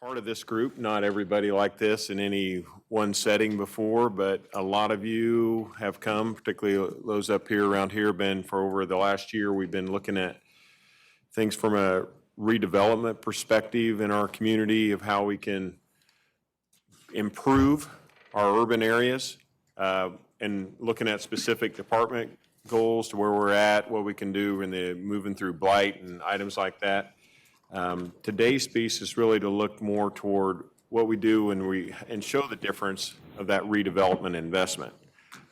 part of this group. Not everybody like this in any one setting before, but a lot of you have come, particularly those up here around here, been for over the last year. We've been looking at things from a redevelopment perspective in our community of how we can improve our urban areas and looking at specific department goals to where we're at, what we can do in the moving through blight and items like that. Today's piece is really to look more toward what we do and show the difference of that redevelopment investment.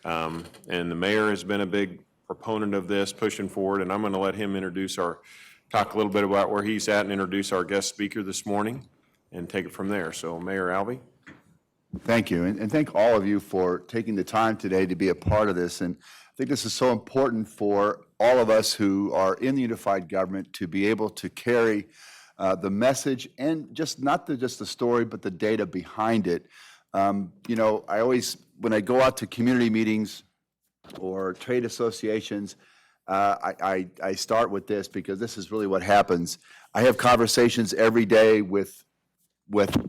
And the mayor has been a big proponent of this, pushing forward, and I'm going to let him talk a little bit about where he's at and introduce our guest speaker this morning and take it from there. So Mayor Alvey. Thank you, and thank all of you for taking the time today to be a part of this. And I think this is so important for all of us who are in the unified government to be able to carry the message and not just the story, but the data behind it. You know, when I go out to community meetings or trade associations, I start with this because this is really what happens. I have conversations every day with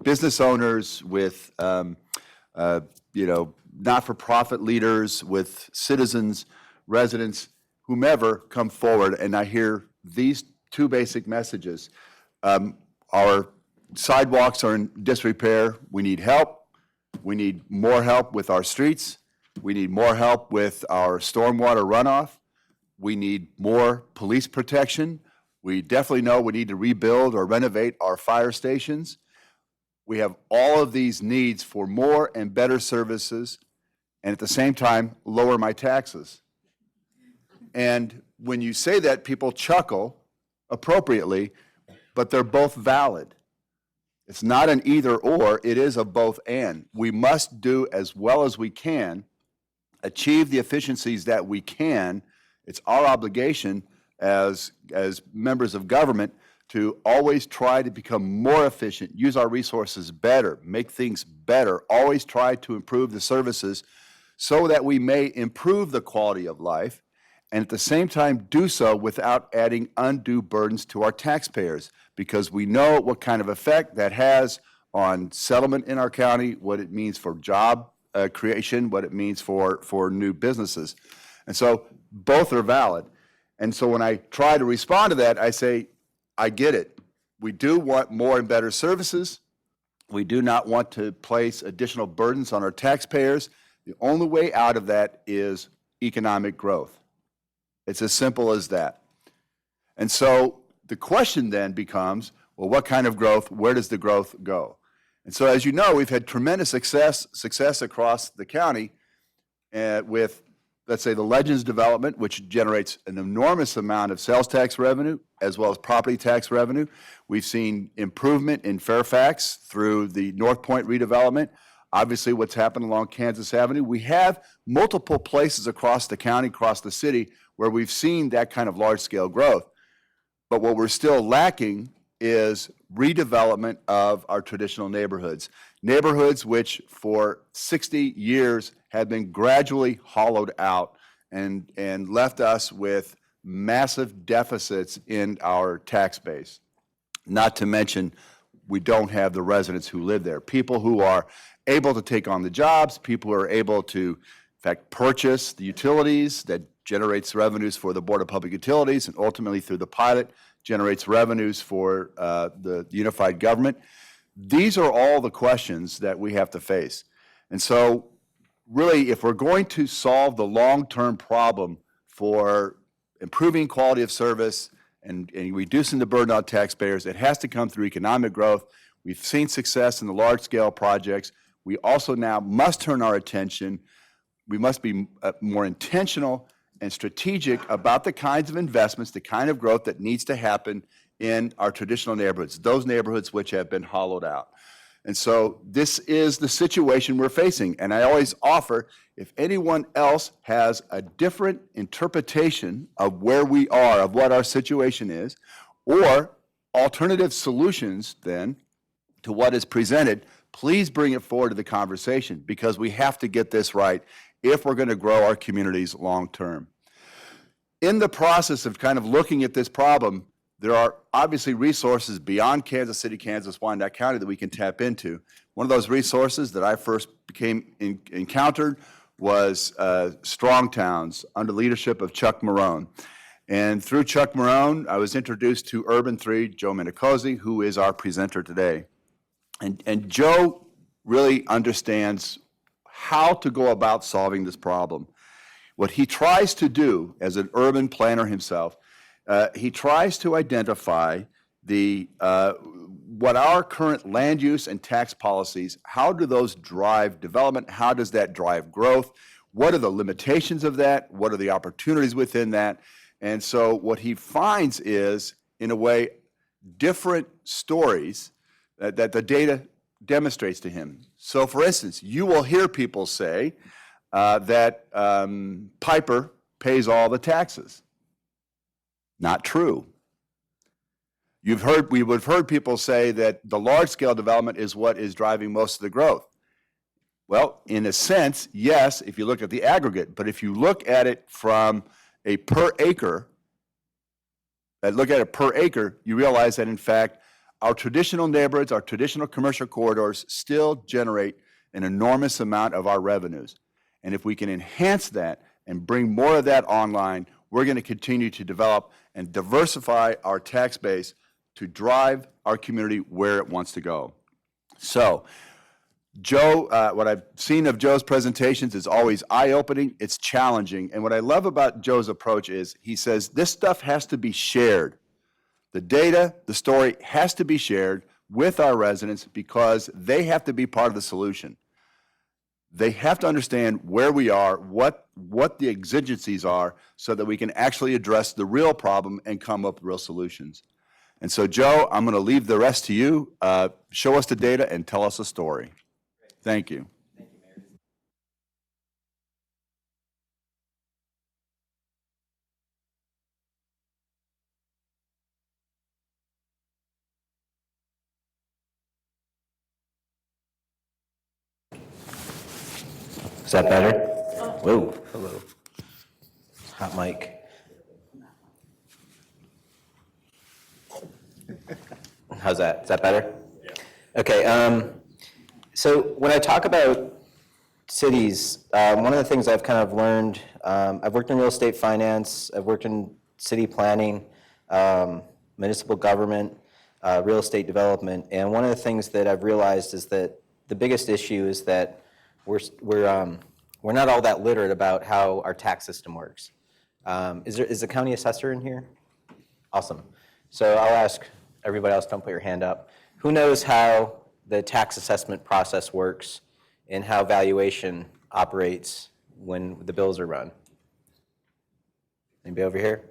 business owners, with not-for-profit leaders, with citizens, residents, whomever come forward, and I hear these two basic messages. Our sidewalks are in disrepair. We need help. We need more help with our streets. We need more help with our stormwater runoff. We need more police protection. We definitely know we need to rebuild or renovate our fire stations. We have all of these needs for more and better services, and at the same time, lower my taxes. And when you say that, people chuckle appropriately, but they're both valid. It's not an either or, it is a both and. We must do as well as we can, achieve the efficiencies that we can. It's our obligation as members of government to always try to become more efficient, use our resources better, make things better, always try to improve the services so that we may improve the quality of life, and at the same time do so without adding undue burdens to our taxpayers, because we know what kind of effect that has on settlement in our county, what it means for job creation, what it means for new businesses. And so both are valid. And so when I try to respond to that, I say, I get it. We do want more and better services. We do not want to place additional burdens on our taxpayers. The only way out of that is economic growth. It's as simple as that. And so the question then becomes, well, what kind of growth? Where does the growth go? And so as you know, we've had tremendous success across the county with, let's say, the Legends development, which generates an enormous amount of sales tax revenue as well as property tax revenue. We've seen improvement in Fairfax through the North Point redevelopment. Obviously, what's happened along Kansas Avenue. We have multiple places across the county, across the city, where we've seen that kind of large-scale growth. But what we're still lacking is redevelopment of our traditional neighborhoods. Neighborhoods which for 60 years have been gradually hollowed out and left us with massive deficits in our tax base. Not to mention, we don't have the residents who live there. People who are able to take on the jobs, people who are able to, in fact, purchase the utilities that generates revenues for the Board of Public Utilities and ultimately through the pilot generates revenues for the unified government. These are all the questions that we have to face. And so really, if we're going to solve the long-term problem for improving quality of service and reducing the burden on taxpayers, it has to come through economic growth. We've seen success in the large-scale projects. We also now must turn our attention, we must be more intentional and strategic about the kinds of investments, the kind of growth that needs to happen in our traditional neighborhoods, those neighborhoods which have been hollowed out. And so this is the situation we're facing. And I always offer, if anyone else has a different interpretation of where we are, of what our situation is, or alternative solutions then to what is presented, please bring it forward to the conversation, because we have to get this right if we're going to grow our communities long term. In the process of kind of looking at this problem, There are obviously resources beyond Kansas City, Kansas, Wyandotte County that we can tap into. One of those resources that I first encountered was Strong Towns under leadership of Chuck Marone. And through Chuck Marone, I was introduced to Urban3, Joe Minicosi, who is our presenter today. And Joe really understands how to go about solving this problem. What he tries to do as an urban planner himself, he tries to identify what our current land use and tax policies, how do those drive development? How does that drive growth? What are the limitations of that? What are the opportunities within that? And so what he finds is, in a way, different stories that the data demonstrates to him. So, for instance, you will hear people say that Piper pays all the taxes. Not true. We would have heard people say that the large-scale development is what is driving most of the growth. Well, in a sense, yes, if you look at the aggregate, but if you look at it from a per acre, you realize that, in fact, our traditional neighborhoods, our traditional commercial corridors still generate an enormous amount of our revenues. And if we can enhance that and bring more of that online, we're going to continue to develop and diversify our tax base to drive our community where it wants to go. So, Joe, what I've seen of Joe's presentations is always eye-opening, it's challenging, and what I love about Joe's approach is he says this stuff has to be shared. The data, the story has to be shared with our residents because they have to be part of the solution. They have to understand where we are, what the exigencies are, so that we can actually address the real problem and come up with real solutions. And so, Joe, I'm going to leave the rest to you. Show us the data and tell us a story. Thank you. Thank you, Mayor. Is that better? Whoa, hello. Hot mic. How's that? Is that better? Yeah. Okay, so when I talk about cities, one of the things I've kind of learned, I've worked in real estate finance, I've worked in city planning, municipal government, real estate development, and one of the things that I've realized is that the biggest issue is that we're not all that literate about how our tax system works. Is the county assessor in here? Awesome. So I'll ask everybody else, don't put your hand up. Who knows how the tax assessment process works and how valuation operates when the bills are run? Anybody over here?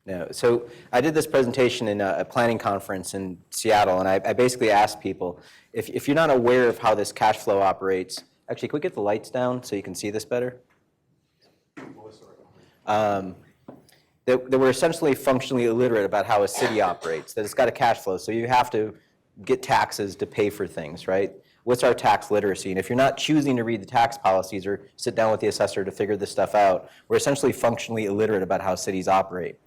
No. So I did this presentation in a planning conference in Seattle, and I basically asked people, if you're not aware of how this cash flow operates, actually, can we get the lights down so you can see this better? That we're essentially functionally illiterate about how a city operates, that it's got a cash flow, so you have to get taxes to pay for things, right? What's our tax literacy? And if you're not choosing to read the tax policies or sit down with the assessor to figure this stuff out, we're essentially functionally illiterate about how cities operate.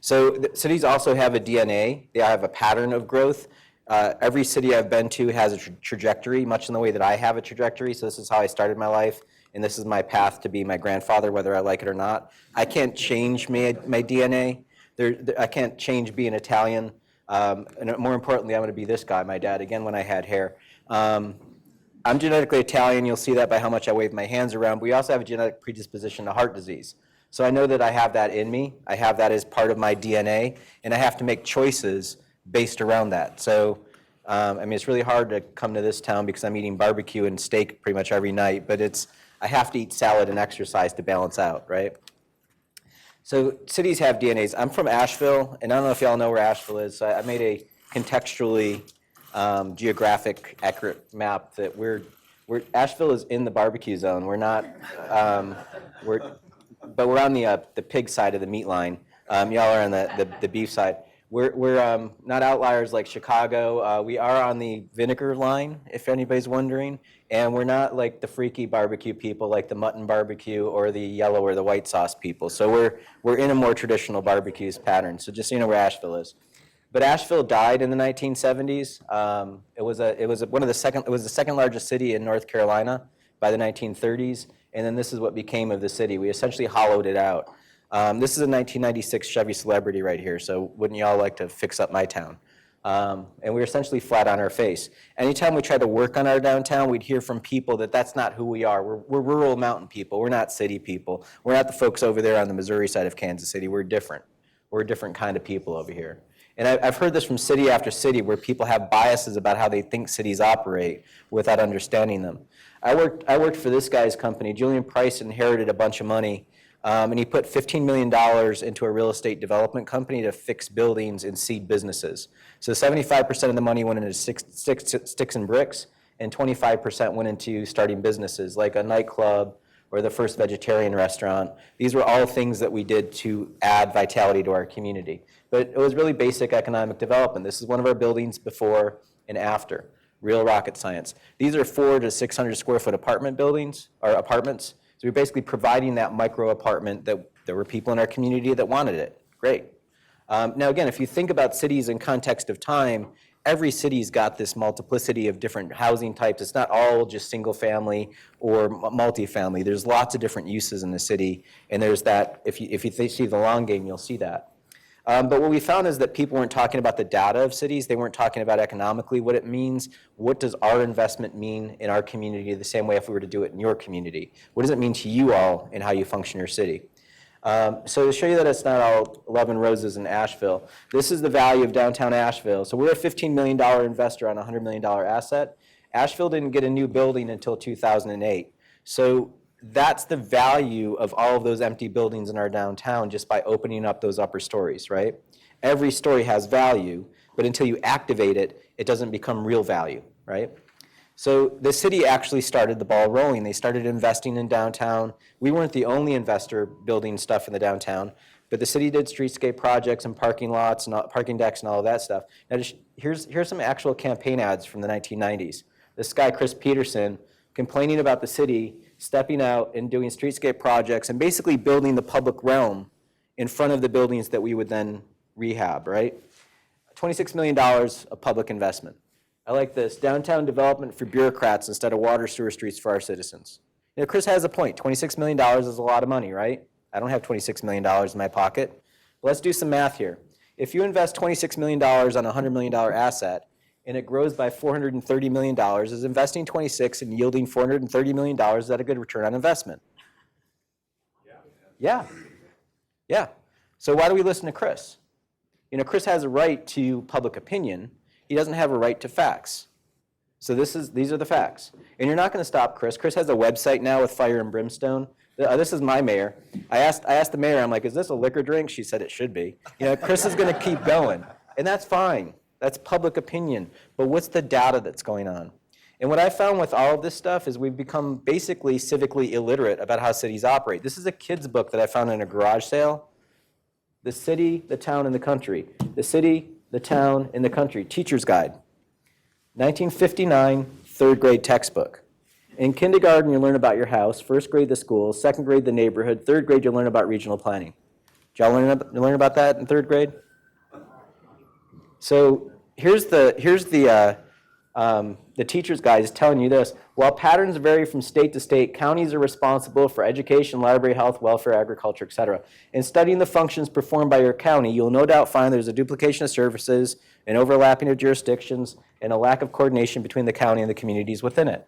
So cities also have a DNA. They have a pattern of growth. Every city I've been to has a trajectory, much in the way that I have a trajectory. So this is how I started my life, and this is my path to be my grandfather, whether I like it or not. I can't change my DNA. I can't change being Italian. And more importantly, I'm going to be this guy, my dad, again, when I had hair. I'm genetically Italian. You'll see that by how much I wave my hands around. But we also have a genetic predisposition to heart disease. So I know that I have that in me. I have that as part of my DNA, and I have to make choices based around that. So, I mean, it's really hard to come to this town because I'm eating barbecue and steak pretty much every night, but I have to eat salad and exercise to balance out, right? So cities have DNAs. I'm from Asheville, and I don't know if y'all know where Asheville is. So I made a contextually geographic accurate map that Asheville is in the barbecue zone. We're not, but we're on the pig side of the meat line. Y'all are on the beef side. We're not outliers like Chicago. We are on the vinegar line, if anybody's wondering, and we're not like the freaky barbecue people like the mutton barbecue or the yellow or the white sauce people. So we're in a more traditional barbecues pattern. So just so you know where Asheville is. But Asheville died in the 1970s. It was the second largest city in North Carolina by the 1930s, and then this is what became of the city. We essentially hollowed it out. This is a 1996 Chevy Celebrity right here, so wouldn't y'all like to fix up my town? And we were essentially flat on our face. Anytime we tried to work on our downtown, we'd hear from people that that's not who we are. We're rural mountain people. We're not city people. We're not the folks over there on the Missouri side of Kansas City. We're different. We're a different kind of people over here. And I've heard this from city after city where people have biases about how they think cities operate without understanding them. I worked for this guy's company. Julian Price inherited a bunch of money. And he put $15 million into a real estate development company to fix buildings and seed businesses. So 75% of the money went into sticks and bricks, and 25% went into starting businesses like a nightclub or the first vegetarian restaurant. These were all things that we did to add vitality to our community. But it was really basic economic development. This is one of our buildings before and after, real rocket science. These are 400 to 600 square foot apartment buildings, or apartments. So we're basically providing that micro apartment that there were people in our community that wanted it. Great. Now again, if you think about cities in context of time, every city's got this multiplicity of different housing types. It's not all just single family or multifamily. There's lots of different uses in the city, and there's that, if you see the long game, you'll see that. But what we found is that people weren't talking about the data of cities. They weren't talking about economically what it means. What does our investment mean in our community the same way if we were to do it in your community? What does it mean to you all in how you function your city? So to show you that it's not all love and roses in Asheville, this is the value of downtown Asheville. So we're a $15 million investor on a $100 million asset. Asheville didn't get a new building until 2008. So that's the value of all of those empty buildings in our downtown just by opening up those upper stories, right? Every story has value, but until you activate it, it doesn't become real value, right? So the city actually started the ball rolling. They started investing in downtown. We weren't the only investor building stuff in the downtown, but the city did streetscape projects and parking lots and parking decks and all of that stuff. Now here's some actual campaign ads from the 1990s. This guy, Chris Peterson, complaining about the city, stepping out and doing streetscape projects and basically building the public realm in front of the buildings that we would then rehab, right? $26 million of public investment. I like this, downtown development for bureaucrats instead of water sewer streets for our citizens. You know, Chris has a point, $26 million is a lot of money, right? I don't have $26 million in my pocket. But let's do some math here. If you invest $26 million on a $100 million asset, and it grows by $430 million, is investing 26 and yielding $430 million, is that a good return on investment? Yeah. So why do we listen to Chris? You know, Chris has a right to public opinion. He doesn't have a right to facts. So these are the facts. And you're not going to stop Chris. Chris has a website now with fire and brimstone. This is my mayor. I asked the mayor, I'm like, is this a liquor drink? She said it should be. You know, Chris is going to keep going. And that's fine. That's public opinion. But what's the data that's going on? And what I found with all of this stuff is we've become basically civically illiterate about how cities operate. This is a kid's book that I found in a garage sale. The City, the Town, and the Country. The City, the Town, and the Country. Teacher's Guide. 1959, third grade textbook. In kindergarten, you learn about your house. First grade, the school. Second grade, the neighborhood. Third grade, you learn about regional planning. Did y'all learn about that in third grade? So here's the teacher's guide is telling you this. While patterns vary from state to state, counties are responsible for education, library, health, welfare, agriculture, etc. In studying the functions performed by your county, you'll no doubt find there's a duplication of services, an overlapping of jurisdictions, and a lack of coordination between the county and the communities within it.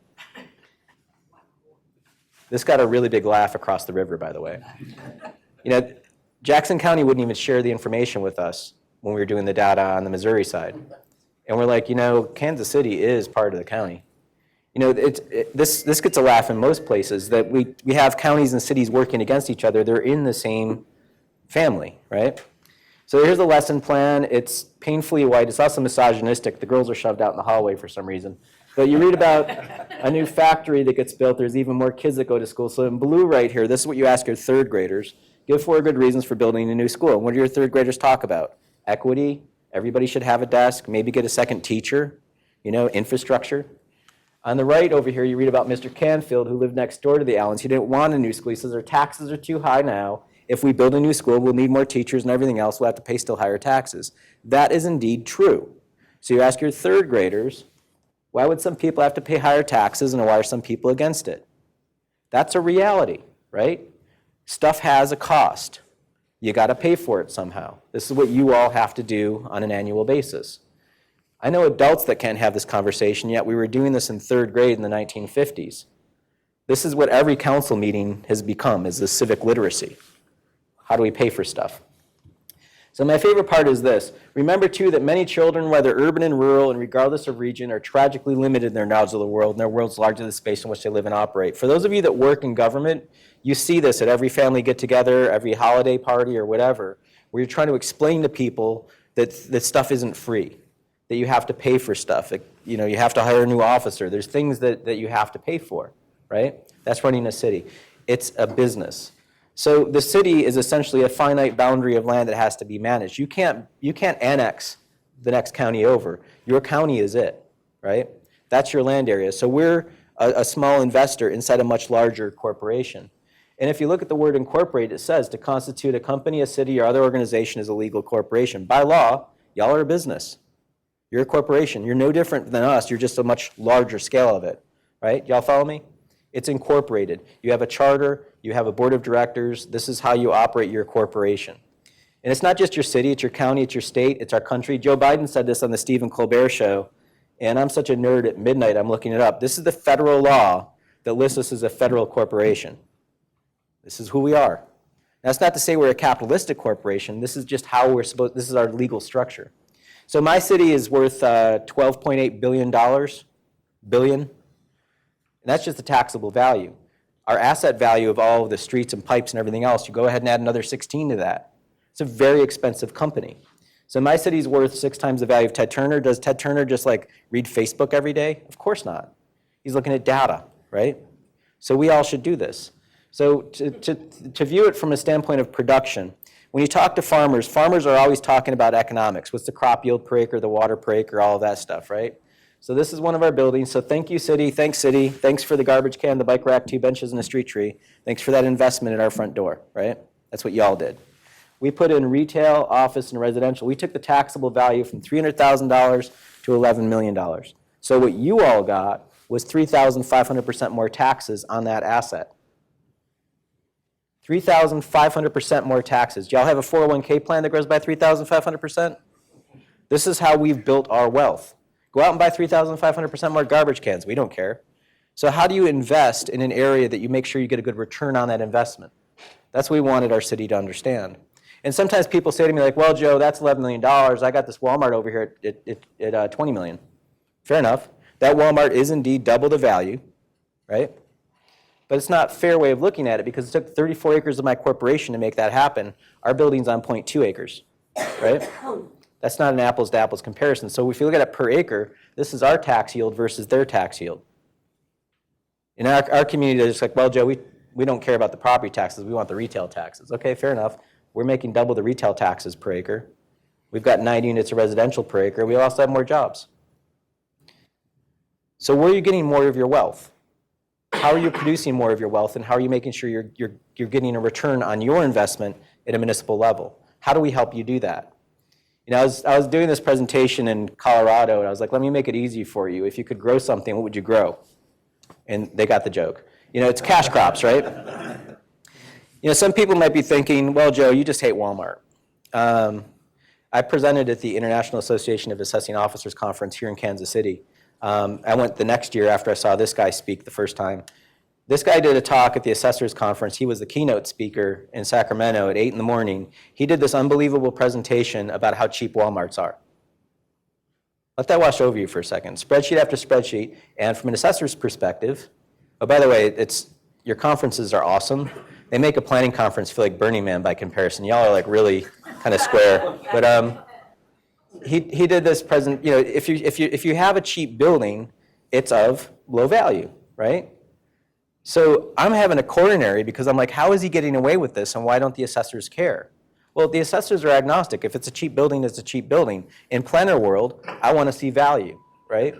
This got a really big laugh across the river, by the way. You know, Jackson County wouldn't even share the information with us when we were doing the data on the Missouri side. And we're like, you know, Kansas City is part of the county. You know, this gets a laugh in most places, that we have counties and cities working against each other. They're in the same family, right? So here's the lesson plan. It's painfully white. It's also misogynistic. The girls are shoved out in the hallway for some reason. But you read about a new factory that gets built. There's even more kids that go to school. So in blue right here, this is what you ask your third graders. Give 4 good reasons for building a new school. And what do your third graders talk about? equity, everybody should have a desk, maybe get a second teacher, infrastructure. On the right over here, you read about Mr. Canfield, who lived next door to the Allens. He didn't want a new school. He says our taxes are too high now. If we build a new school, we'll need more teachers and everything else. We'll have to pay still higher taxes. That is indeed true. So you ask your third graders, why would some people have to pay higher taxes and why are some people against it? That's a reality, right? Stuff has a cost. You got to pay for it somehow. This is what you all have to do on an annual basis. I know adults that can't have this conversation, yet we were doing this in third grade in the 1950s. This is what every council meeting has become, is the civic literacy. How do we pay for stuff? So my favorite part is this. Remember, too, that many children, whether urban and rural and regardless of region, are tragically limited in their knowledge of the world, and their world's largely the space in which they live and operate. For those of you that work in government, you see this at every family get-together, every holiday party or whatever, where you're trying to explain to people that stuff isn't free, that you have to pay for stuff. You have to hire a new officer. There's things that you have to pay for, right? That's running a city. It's a business. So the city is essentially a finite boundary of land that has to be managed. You can't annex the next county over. Your county is it, right? That's your land area. So we're a small investor inside a much larger corporation. And if you look at the word incorporate, it says to constitute a company, a city, or other organization as a legal corporation. By law, y'all are a business. You're a corporation. You're no different than us. You're just a much larger scale of it, right? Y'all follow me? It's incorporated. You have a charter. You have a board of directors. This is how you operate your corporation. And it's not just your city. It's your county. It's your state. It's our country. Joe Biden said this on the Stephen Colbert Show. And I'm such a nerd at midnight, I'm looking it up. This is the federal law that lists us as a federal corporation. This is who we are. That's not to say we're a capitalistic corporation. This is just how this is our legal structure. So my city is worth $12.8 billion. And that's just the taxable value. Our asset value of all of the streets and pipes and everything else, you go ahead and add another 16 to that. It's a very expensive company. So my city's worth 6 times the value of Ted Turner. Does Ted Turner just read Facebook every day? Of course not. He's looking at data, right? So we all should do this. So to view it from a standpoint of production, when you talk to farmers are always talking about economics. What's the crop yield per acre, the water per acre, all of that stuff, right? So this is one of our buildings. So thank you, city. Thanks, city. Thanks for the garbage can, the bike rack, 2 benches, and a street tree. Thanks for that investment at our front door, right? That's what y'all did. We put in retail, office, and residential. We took the taxable value from $300,000 to $11 million. So what you all got was 3,500% more taxes on that asset. 3,500% more taxes. Do y'all have a 401k plan that grows by 3,500%? This is how we've built our wealth. Go out and buy 3,500% more garbage cans. We don't care. So how do you invest in an area that you make sure you get a good return on that investment? That's what we wanted our city to understand. And sometimes people say to me well, Joe, that's $11 million. I got this Walmart over here at $20 million. Fair enough. That Walmart is indeed double the value, right? But it's not a fair way of looking at it because it took 34 acres of my corporation to make that happen. Our building's on 0.2 acres, right? That's not an apples to apples comparison. So if you look at it per acre, this is our tax yield versus their tax yield. In our community, they're just well, Joe, we don't care about the property taxes. We want the retail taxes. Okay, fair enough. We're making double the retail taxes per acre. We've got 9 units of residential per acre. We also have more jobs. So where are you getting more of your wealth? How are you producing more of your wealth, and how are you making sure you're getting a return on your investment at a municipal level? How do we help you do that? I was doing this presentation in Colorado, and I was like, let me make it easy for you. If you could grow something, what would you grow? And they got the joke. It's cash crops, right? Some people might be thinking, well, Joe, you just hate Walmart. I presented at the International Association of Assessing Officers Conference here in Kansas City. I went the next year after I saw this guy speak the first time. This guy did a talk at the Assessors Conference. He was the keynote speaker in Sacramento at 8 in the morning. He did this unbelievable presentation about how cheap Walmarts are. Let that wash over you for a second. Spreadsheet after spreadsheet. And from an assessor's perspective, oh, by the way, your conferences are awesome. They make a planning conference feel like Burning Man by comparison. Y'all are really kind of square. But he did this if you have a cheap building, it's of low value, right? So I'm having a coronary because I'm like, how is he getting away with this, and why don't the assessors care? Well, the assessors are agnostic. If it's a cheap building, it's a cheap building. In planner world, I want to see value, right?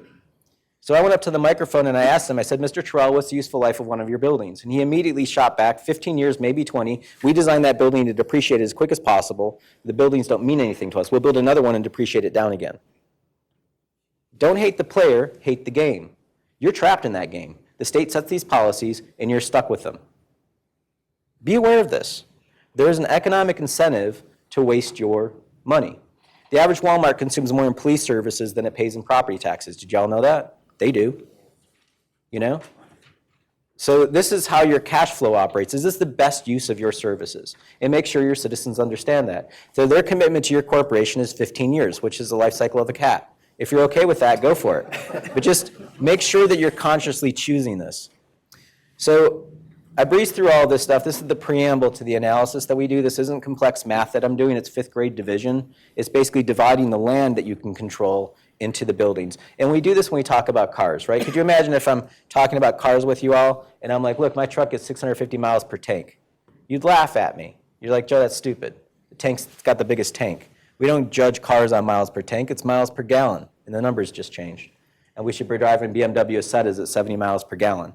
So I went up to the microphone and I asked him, I said, Mr. Terrell, what's the useful life of one of your buildings? And he immediately shot back, 15 years, maybe 20. We designed that building to depreciate as quick as possible. The buildings don't mean anything to us. We'll build another one and depreciate it down again. Don't hate the player, hate the game. You're trapped in that game. The state sets these policies and you're stuck with them. Be aware of this. There is an economic incentive to waste your money. The average Walmart consumes more in police services than it pays in property taxes. Did y'all know that? They do. You know? So this is how your cash flow operates. Is this the best use of your services? And make sure your citizens understand that. So their commitment to your corporation is 15 years, which is the life cycle of a cat. If you're okay with that, go for it. But just make sure that you're consciously choosing this. So I breezed through all this stuff. This is the preamble to the analysis that we do. This isn't complex math that I'm doing. It's 5th grade division. It's basically dividing the land that you can control into the buildings. And we do this when we talk about cars, right? Could you imagine if I'm talking about cars with you all, and I'm like, look, my truck is 650 miles per tank. You'd laugh at me. You're like, Joe, that's stupid. The tank's got the biggest tank. We don't judge cars on miles per tank. It's miles per gallon, and the numbers just changed. And we should be driving BMW Acetas at 70 miles per gallon.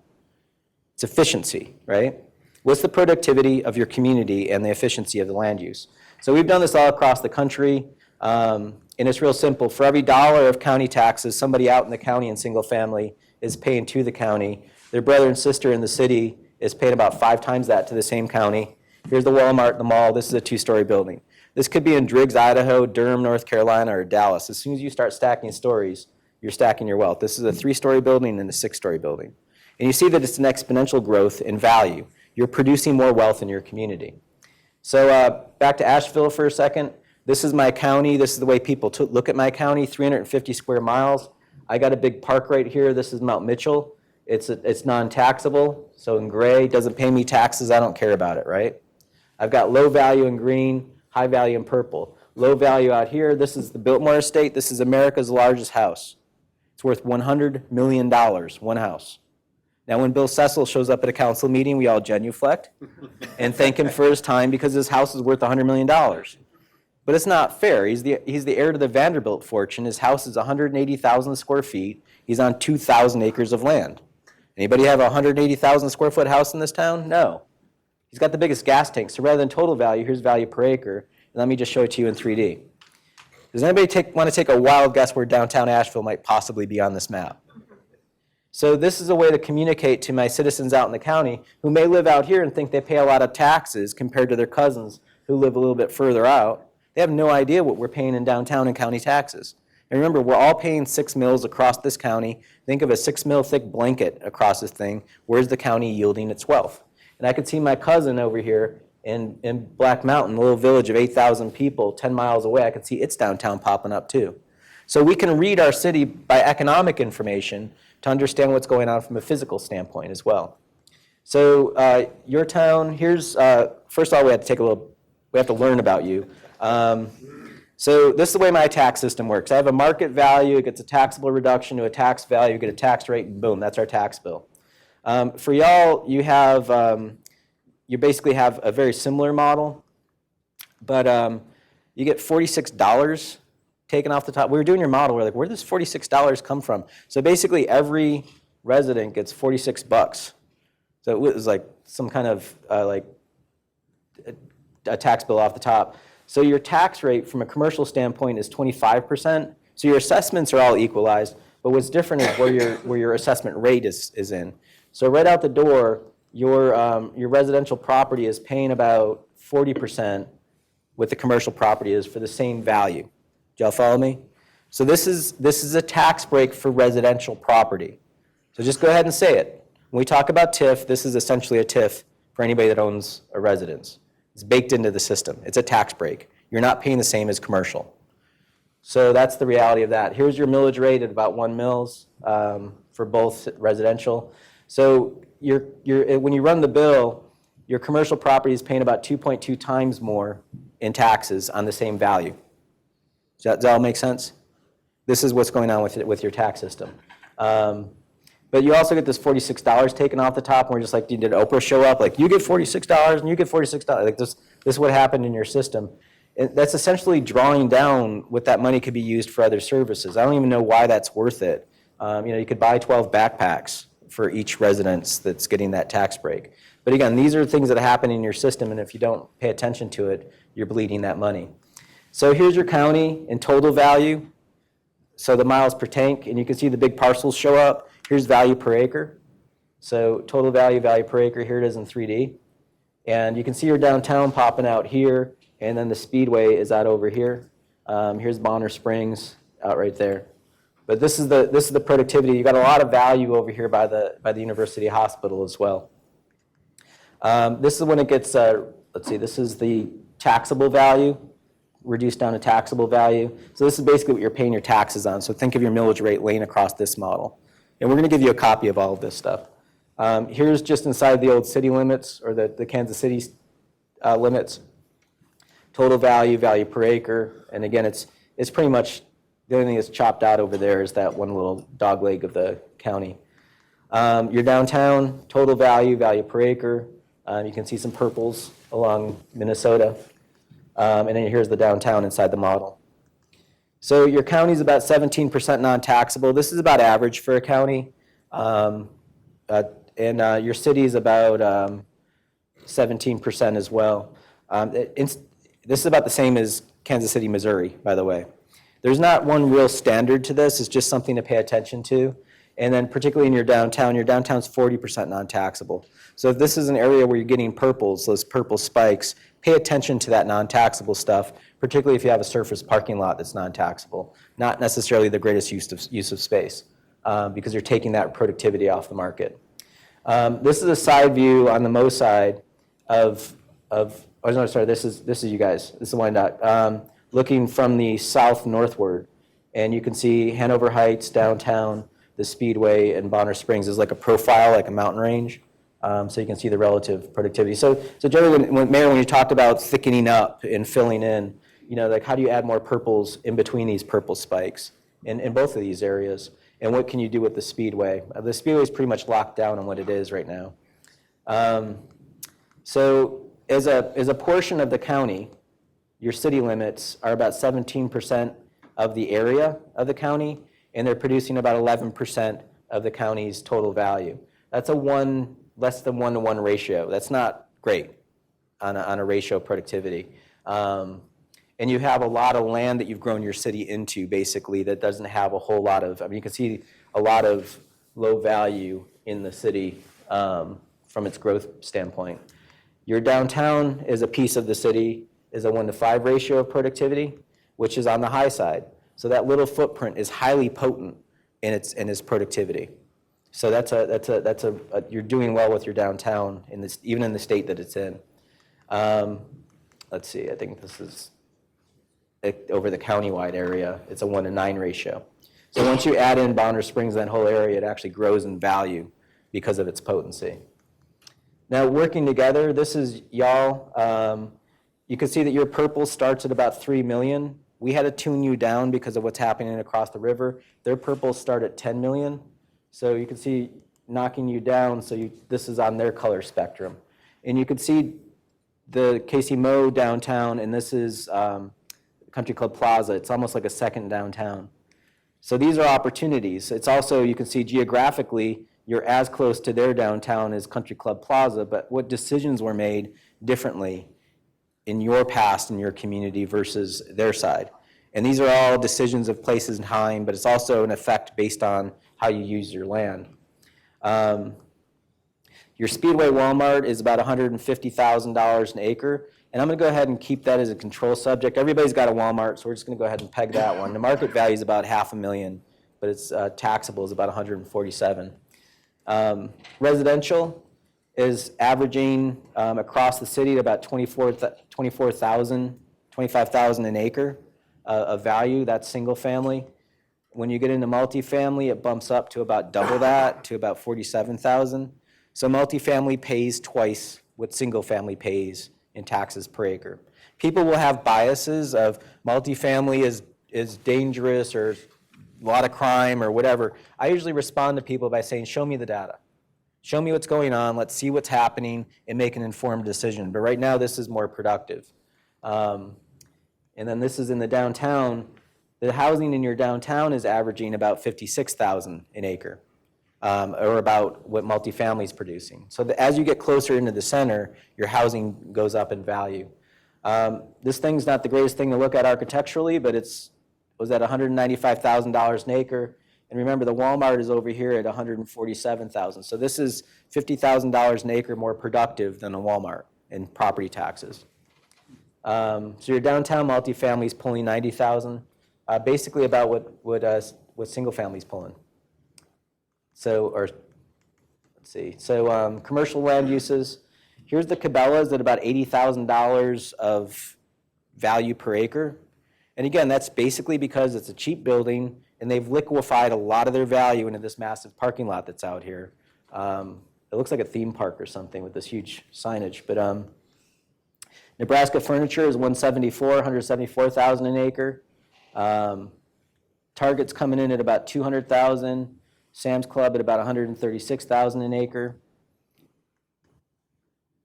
It's efficiency, right? What's the productivity of your community and the efficiency of the land use? So we've done this all across the country, and it's real simple. For every dollar of county taxes, somebody out in the county in single family is paying to the county. Their brother and sister in the city is paying about 5 times that to the same county. Here's the Walmart, the mall. This is a 2-story building. This could be in Driggs, Idaho, Durham, North Carolina, or Dallas. As soon as you start stacking stories, you're stacking your wealth. This is a 3-story building and a 6-story building. And you see that it's an exponential growth in value. You're producing more wealth in your community. So back to Asheville for a second. This is my county. This is the way people look at my county, 350 square miles. I got a big park right here. This is Mount Mitchell. It's non-taxable, so in gray, doesn't pay me taxes. I don't care about it, right? I've got low value in green, high value in purple. Low value out here, this is the Biltmore Estate. This is America's largest house. It's worth $100 million, one house. Now, when Bill Cecil shows up at a council meeting, we all genuflect and thank him for his time because his house is worth $100 million. But it's not fair. He's the heir to the Vanderbilt fortune. His house is 180,000 square feet. He's on 2,000 acres of land. Anybody have a 180,000 square foot house in this town? No. He's got the biggest gas tank. So rather than total value, here's value per acre. And let me just show it to you in 3D. Does anybody want to take a wild guess where downtown Asheville might possibly be on this map? So this is a way to communicate to my citizens out in the county who may live out here and think they pay a lot of taxes compared to their cousins who live a little bit further out. They have no idea what we're paying in downtown and county taxes. And remember, we're all paying 6 mills across this county. Think of a 6 mil thick blanket across this thing. Where's the county yielding its wealth? And I could see my cousin over here in Black Mountain, a little village of 8,000 people, 10 miles away. I could see its downtown popping up too. So we can read our city by economic information to understand what's going on from a physical standpoint as well. So your town, here's, first of all, we have to learn about you. So this is the way my tax system works. I have a market value, it gets a taxable reduction to a tax value, you get a tax rate, and boom, that's our tax bill. For y'all, you basically have a very similar model, but you get $46 taken off the top. We were doing your model, we're like, where does $46 come from? So basically every resident gets $46. So it was like some kind of a tax bill off the top. So your tax rate from a commercial standpoint is 25%. So your assessments are all equalized, but what's different is where your assessment rate is in. So right out the door, your residential property is paying about 40% what the commercial property is for the same value. Do y'all follow me? So this is a tax break for residential property. So just go ahead and say it. When we talk about TIF, this is essentially a TIF for anybody that owns a residence. It's baked into the system. It's a tax break. You're not paying the same as commercial. So that's the reality of that. Here's your millage rate at about 1 mils for both residential. So when you run the bill, your commercial property is paying about 2.2 times more in taxes on the same value. Does that all make sense? This is what's going on with your tax system. But you also get this $46 taken off the top, and we're just like, did Oprah show up? Like, you get $46 and you get $46. Like this is what happened in your system. That's essentially drawing down what that money could be used for other services. I don't even know why that's worth it. You could buy 12 backpacks for each residence that's getting that tax break. But again, these are things that happen in your system, and if you don't pay attention to it, you're bleeding that money. So here's your county in total value. So the miles per tank, and you can see the big parcels show up. Here's value per acre. So total value, value per acre, here it is in 3D. And you can see your downtown popping out here, and then the Speedway is out over here. Here's Bonner Springs out right there. But this is the productivity. You got a lot of value over here by the University Hospital as well. This is when it gets, let's see, this is the taxable value, reduced down to taxable value. So this is basically what you're paying your taxes on. So think of your millage rate laying across this model. And we're going to give you a copy of all of this stuff. Here's just inside the old city limits, or the Kansas City limits. Total value, value per acre. And again, it's pretty much, the only thing that's chopped out over there is that one little dog leg of the county. Your downtown, total value, value per acre. You can see some purples along Minnesota. And then here's the downtown inside the model. So your county is about 17% non-taxable. This is about average for a county. And your city is about 17% as well. This is about the same as Kansas City, Missouri, by the way. There's not one real standard to this. It's just something to pay attention to. And then particularly in your downtown's 40% non-taxable. So if this is an area where you're getting purples, those purple spikes, pay attention to that non-taxable stuff, particularly if you have a surface parking lot that's non-taxable. Not necessarily the greatest use of space, because you're taking that productivity off the market. This is a side view on the Mo side of oh no, sorry, this is you guys. This is the Wyandotte. Looking from the south northward, and you can see Hanover Heights, downtown, the Speedway, and Bonner Springs is like a profile, like a mountain range. So you can see the relative productivity. So generally, Mayor, when you talked about thickening up and filling in, like how do you add more purples in between these purple spikes in both of these areas? And what can you do with the Speedway? The Speedway is pretty much locked down on what it is right now. So as a portion of the county, your city limits are about 17% of the area of the county, and they're producing about 11% of the county's total value. That's a less than 1-to-1 ratio. That's not great on a ratio of productivity. And you have a lot of land that you've grown your city into, basically, that doesn't have a whole lot of, you can see a lot of low value in the city from its growth standpoint. Your downtown is a piece of the city, is a 1-to-5 ratio of productivity, which is on the high side. So that little footprint is highly potent in its productivity. So you're doing well with your downtown even in the state that it's in. Let's see, I think this is over the countywide area. It's a 1-to-9 ratio. So once you add in Bonner Springs, that whole area, it actually grows in value because of its potency. Now working together, this is y'all. You can see that your purple starts at about 3 million. We had to tune you down because of what's happening across the river. Their purples start at 10 million. So you can see knocking you down, so this is on their color spectrum. And you can see the Casey Mo downtown, and this is Country Club Plaza. It's almost like a second downtown. So these are opportunities. It's also, you can see geographically, you're as close to their downtown as Country Club Plaza, but what decisions were made differently in your past, in your community versus their side. And these are all decisions of places and time, but it's also an effect based on how you use your land. Your Speedway Walmart is about $150,000 an acre, and I'm gonna go ahead and keep that as a control subject. Everybody's got a Walmart, so we're just gonna go ahead and peg that one. The market value is about $500,000, but it's taxable is about $147,000. Residential is averaging across the city at about $25,000 an acre of value. That's single family. When you get into multifamily, it bumps up to about double that, to about $47,000. So multifamily pays twice what single family pays in taxes per acre. People will have biases of multifamily is dangerous or a lot of crime or whatever. I usually respond to people by saying, show me the data. Show me what's going on, let's see what's happening, and make an informed decision. But right now, this is more productive. And then this is in the downtown. The housing in your downtown is averaging about 56,000 an acre, or about what multifamily is producing. So as you get closer into the center, your housing goes up in value. This thing's not the greatest thing to look at architecturally, but was at $195,000 an acre. And remember, the Walmart is over here at $147,000. So this is $50,000 an acre more productive than a Walmart in property taxes. So your downtown multifamily is pulling 90,000, basically about what single family is pulling. So, or let's see. So commercial land uses. Here's the Cabela's at about $80,000 of value per acre. And again, that's basically because it's a cheap building and they've liquefied a lot of their value into this massive parking lot that's out here. It looks like a theme park or something with this huge signage. But Nebraska Furniture is 174,000 an acre. Target's coming in at about 200,000. Sam's Club at about 136,000 an acre.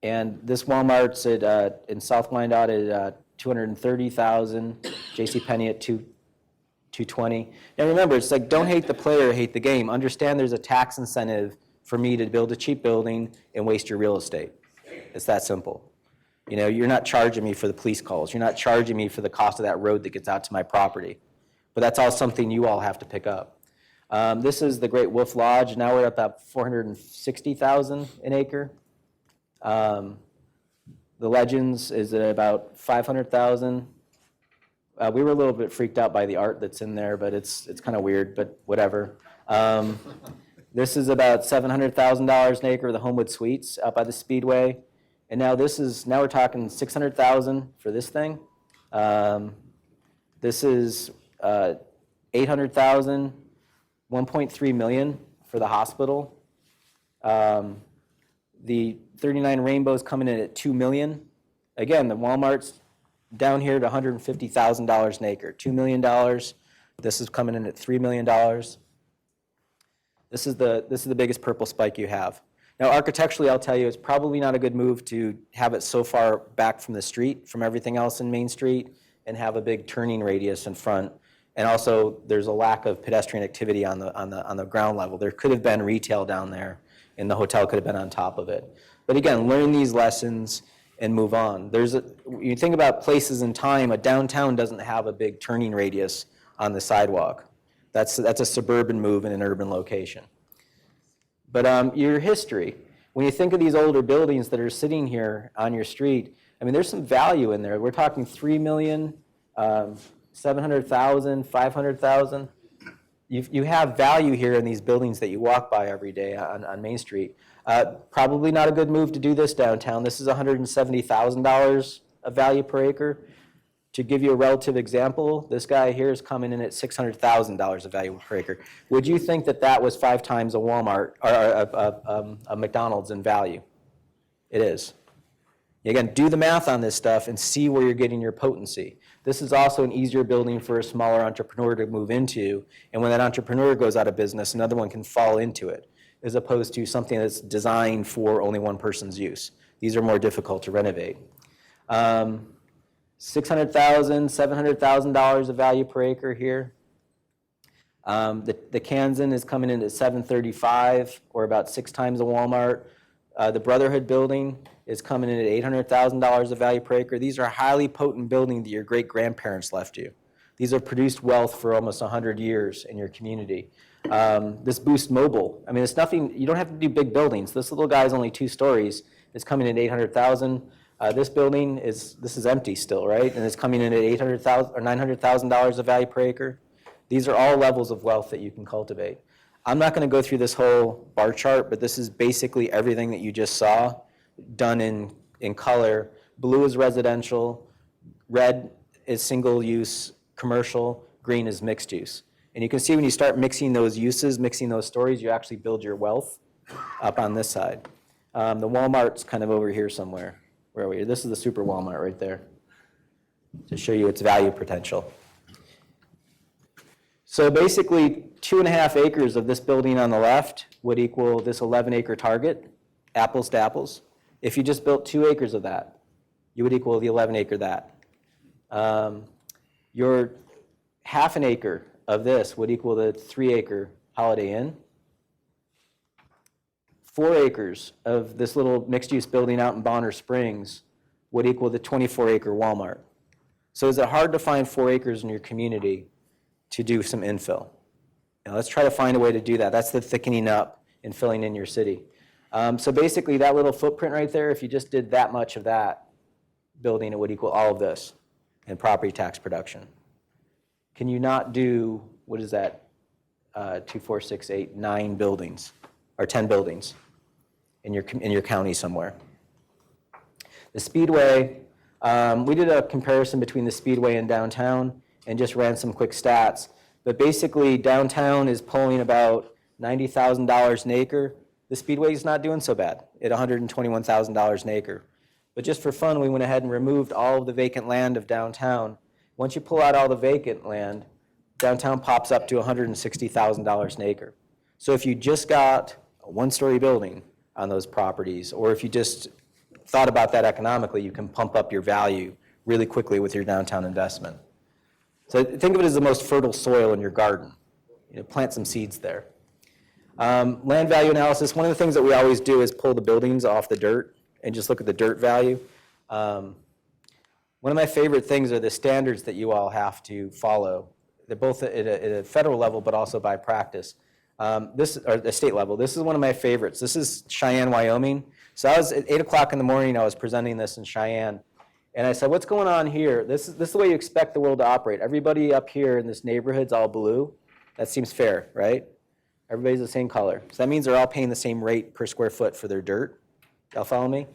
And this Walmart's at in South Wyandotte at 230,000. JCPenney at 220. Now remember, it's like don't hate the player, hate the game. Understand there's a tax incentive for me to build a cheap building and waste your real estate. It's that simple. You know, you're not charging me for the police calls. You're not charging me for the cost of that road that gets out to my property. But that's all something you all have to pick up. This is the Great Wolf Lodge. Now we're at about 460,000 an acre. The Legends is at about 500,000. We were a little bit freaked out by the art that's in there, but it's kind of weird, but whatever. This is about $700,000 an acre, the Homewood Suites out by the Speedway. And now now we're talking 600,000 for this thing. This is 800,000, 1.3 million for the hospital. The 39 Rainbows coming in at 2 million. Again, the Walmart's down here at $150,000 an acre, $2 million. This is coming in at $3 million. This is the biggest purple spike you have. Now, architecturally, I'll tell you, it's probably not a good move to have it so far back from the street, from everything else in Main Street, and have a big turning radius in front. And also, there's a lack of pedestrian activity on the ground level. There could have been retail down there, and the hotel could have been on top of it. But again, learn these lessons and move on. You think about places in time, a downtown doesn't have a big turning radius on the sidewalk. That's a suburban move in an urban location. But your history, when you think of these older buildings that are sitting here on your street, I mean, there's some value in there. We're talking 3 million, 700,000, 500,000. You have value here in these buildings that you walk by every day on Main Street. Probably not a good move to do this downtown. This is $170,000 of value per acre. To give you a relative example, this guy here is coming in at $600,000 of value per acre. Would you think that that was 5 times a Walmart or a McDonald's in value? It is. Again, do the math on this stuff and see where you're getting your potency. This is also an easier building for a smaller entrepreneur to move into, and when that entrepreneur goes out of business, another one can fall into it, as opposed to something that's designed for only one person's use. These are more difficult to renovate. $600,000, $700,000 of value per acre here. The Kansan is coming in at $735,000, or about 6 times a Walmart. The Brotherhood building is coming in at $800,000 of value per acre. These are highly potent buildings that your great-grandparents left you. These have produced wealth for almost 100 years in your community. This Boost Mobile, I mean, it's nothing, you don't have to do big buildings. This little guy is only 2 stories. It's coming in at $800,000. This building is empty still, right? And it's coming in at $800,000 or $900,000 of value per acre. These are all levels of wealth that you can cultivate. I'm not going to go through this whole bar chart, but this is basically everything that you just saw done in color. Blue is residential, red is single use commercial, green is mixed use. And you can see when you start mixing those uses, mixing those stories, you actually build your wealth up on this side. The Walmart's kind of over here somewhere. Where are we? This is the super Walmart right there, to show you its value potential. So basically, 2.5 acres of this building on the left would equal this 11-acre target, apples to apples. If you just built 2 acres of that, you would equal the 11-acre that. your half an acre of this would equal the 3-acre Holiday Inn. 4 acres of this little mixed-use building out in Bonner Springs would equal the 24-acre Walmart. So is it hard to find 4 acres in your community to do some infill? Now, let's try to find a way to do that. That's the thickening up and filling in your city. So basically, that little footprint right there, if you just did that much of that building, it would equal all of this in property tax production. Can you not do, what is that, 2, 4, 6, 8, 9 buildings, or 10 buildings in your county somewhere? The Speedway, we did a comparison between the Speedway and downtown and just ran some quick stats. But basically, downtown is pulling about $90,000 an acre. The Speedway is not doing so bad at $121,000 an acre. But just for fun, we went ahead and removed all of the vacant land of downtown. Once you pull out all the vacant land, downtown pops up to $160,000 an acre. So if you just got a 1-story building on those properties, or if you just thought about that economically, you can pump up your value really quickly with your downtown investment. So think of it as the most fertile soil in your garden. Plant some seeds there. Land value analysis, one of the things that we always do is pull the buildings off the dirt and just look at the dirt value. One of my favorite things are the standards that you all have to follow. They're both at a federal level, but also by practice. Or the state level. This is one of my favorites. This is Cheyenne, Wyoming. So I was at 8 o'clock in the morning, I was presenting this in Cheyenne. And I said, what's going on here? This is the way you expect the world to operate. Everybody up here in this neighborhood's all blue. That seems fair, right? Everybody's the same color. So that means they're all paying the same rate per square foot for their dirt. Y'all follow me?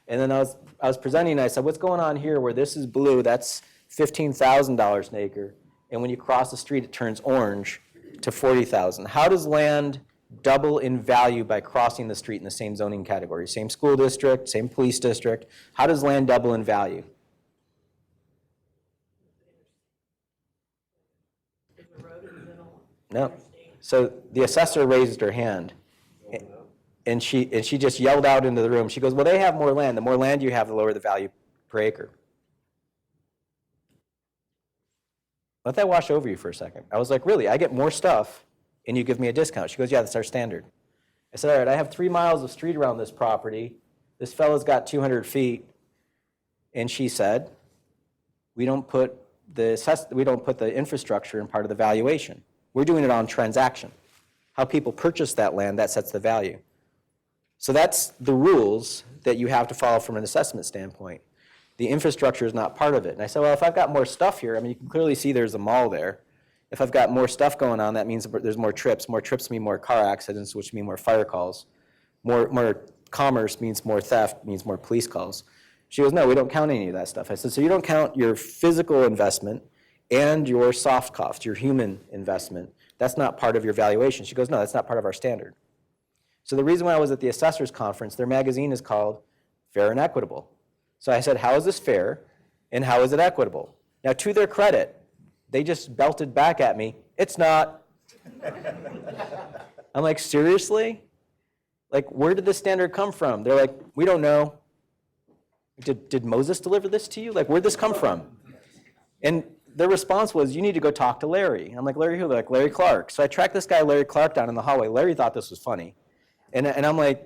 And then I was presenting, and I said, what's going on here where this is blue? That's $15,000 an acre. And when you cross the street, it turns orange to $40,000. How does land double in value by crossing the street in the same zoning category? Same school district, same police district. How does land double in value? No. So the assessor raised her hand, and she just yelled out into the room. She goes, well, they have more land. The more land you have, the lower the value per acre. Let that wash over you for a second. I was like, really? I get more stuff, and you give me a discount? She goes, yeah, that's our standard. I said, all right, I have 3 miles of street around this property. This fellow's got 200 feet. And she said, we don't put the infrastructure in part of the valuation. We're doing it on transaction. How people purchase that land, that sets the value. So that's the rules that you have to follow from an assessment standpoint. The infrastructure is not part of it. And I said, well, if I've got more stuff here, I mean, you can clearly see there's a mall there. If I've got more stuff going on, that means there's more trips. More trips mean more car accidents, which mean more fire calls. More commerce means more theft, means more police calls. She goes, no, we don't count any of that stuff. I said, so you don't count your physical investment and your soft cost, your human investment. That's not part of your valuation. She goes, no, that's not part of our standard. So the reason why I was at the assessors conference, their magazine is called Fair and Equitable. So I said, how is this fair and how is it equitable? Now, to their credit, they just belted back at me, it's not. I'm like, seriously? Like, where did this standard come from? They're like, we don't know. Did Moses deliver this to you? Like, where'd this come from? And their response was, you need to go talk to Larry. I'm like, Larry who? They're like, Larry Clark. So I tracked this guy, Larry Clark, down in the hallway. Larry thought this was funny. And I'm like,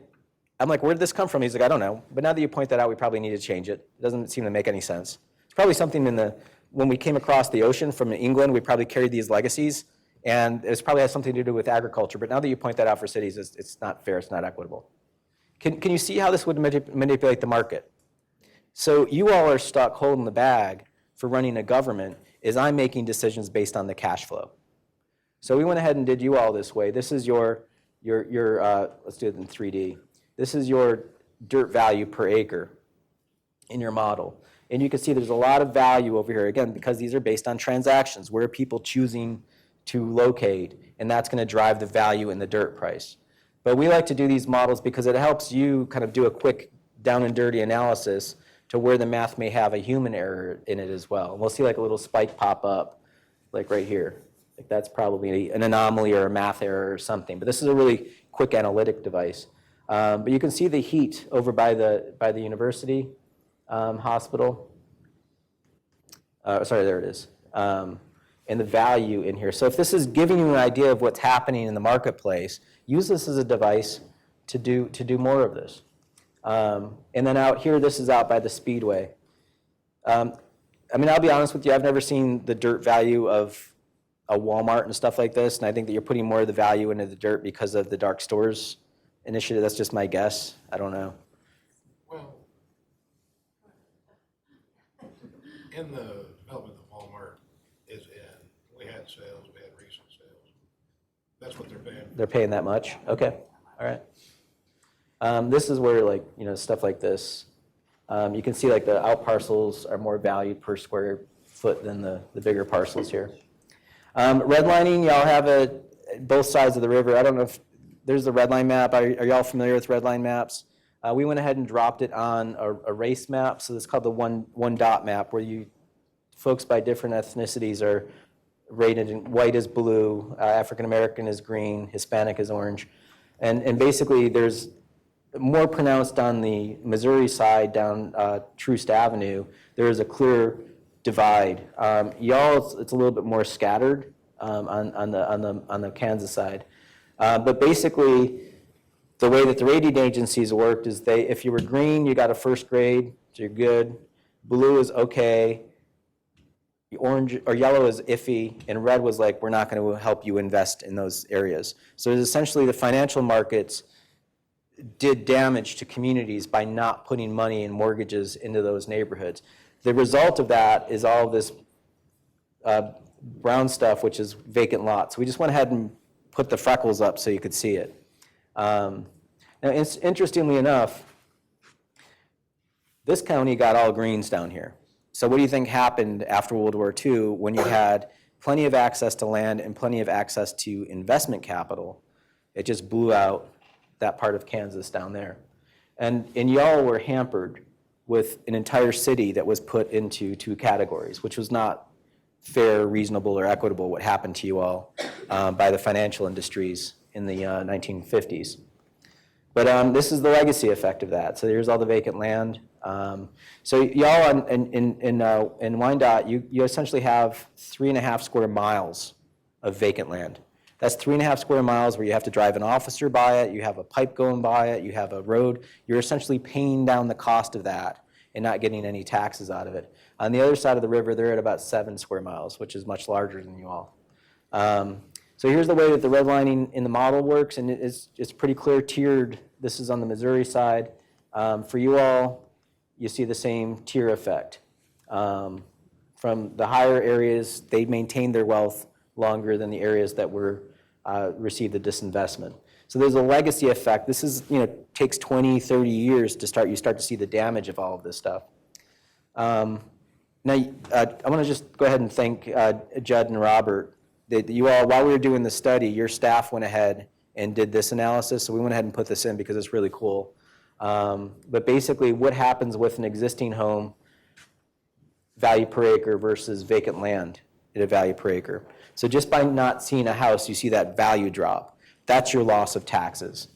where did this come from? He's like, I don't know. But now that you point that out, we probably need to change it. It doesn't seem to make any sense. It's probably something when we came across the ocean from England, we probably carried these legacies. And it probably has something to do with agriculture. But now that you point that out for cities, it's not fair, it's not equitable. Can you see how this would manipulate the market? So you all are stuck holding the bag for running a government is I'm making decisions based on the cash flow. So we went ahead and did you all this way. This is your let's do it in 3D. This is your dirt value per acre in your model. And you can see there's a lot of value over here, again, because these are based on transactions. Where are people choosing to locate? And that's going to drive the value in the dirt price. But we like to do these models because it helps you kind of do a quick down and dirty analysis to where the math may have a human error in it as well. And we'll see like a little spike pop up, like right here. Like that's probably an anomaly or a math error or something. But this is a really quick analytic device. But you can see the heat over by the university hospital. Sorry, there it is. and the value in here. So if this is giving you an idea of what's happening in the marketplace, use this as a device to do more of this. And then out here, this is out by the Speedway. I mean, I'll be honest with you, I've never seen the dirt value of a Walmart and stuff like this, and I think that you're putting more of the value into the dirt because of the dark stores initiative. That's just my guess. I don't know. Well, in the development that Walmart is in, we had sales, we had recent sales. That's what they're paying. They're paying that much? Okay, all right. This is where, like, stuff like this, you can see like the out parcels are more valued per square foot than the bigger parcels here. Redlining, y'all have both sides of the river. I don't know if there's the redline map. Are y'all familiar with redline maps? We went ahead and dropped it on a race map. So it's called the one dot map, where folks by different ethnicities are rated in white is blue, African American is green, Hispanic is orange. And basically there's more pronounced on the Missouri side down Troost Avenue. There is a clear divide. Y'all, it's a little bit more scattered on the Kansas side. But basically, the way that the rating agencies worked is if you were green, you got a first grade, so you're good. Blue is okay. Orange or yellow is iffy, and red was like, we're not going to help you invest in those areas. So it's essentially the financial markets did damage to communities by not putting money and mortgages into those neighborhoods. The result of that is all this brown stuff, which is vacant lots. We just went ahead and put the freckles up so you could see it. Now, interestingly enough, this county got all greens down here. So what do you think happened after World War II when you had plenty of access to land and plenty of access to investment capital? It just blew out that part of Kansas down there. And y'all were hampered with an entire city that was put into two categories, which was not fair, reasonable, or equitable what happened to you all by the financial industries in the 1950s. But this is the legacy effect of that. So here's all the vacant land. So y'all in Wyandotte, you essentially have 3.5 square miles of vacant land. That's 3.5 square miles where you have to drive an officer by it, you have a pipe going by it, you have a road. You're essentially paying down the cost of that and not getting any taxes out of it. On the other side of the river, they're at about 7 square miles, which is much larger than you all. So here's the way that the redlining in the model works, and it's pretty clear tiered. This is on the Missouri side. For you all, you see the same tier effect. From the higher areas, they maintained their wealth longer than the areas that received the disinvestment. So there's a legacy effect. This is, takes 20, 30 years to you start to see the damage of all of this stuff. Now, I want to just go ahead and thank Judd and Robert. That you all, while we were doing the study, your staff went ahead and did this analysis, so we went ahead and put this in because it's really cool. But basically, what happens with an existing home value per acre versus vacant land at a value per acre. So just by not seeing a house, you see that value drop. That's your loss of taxes.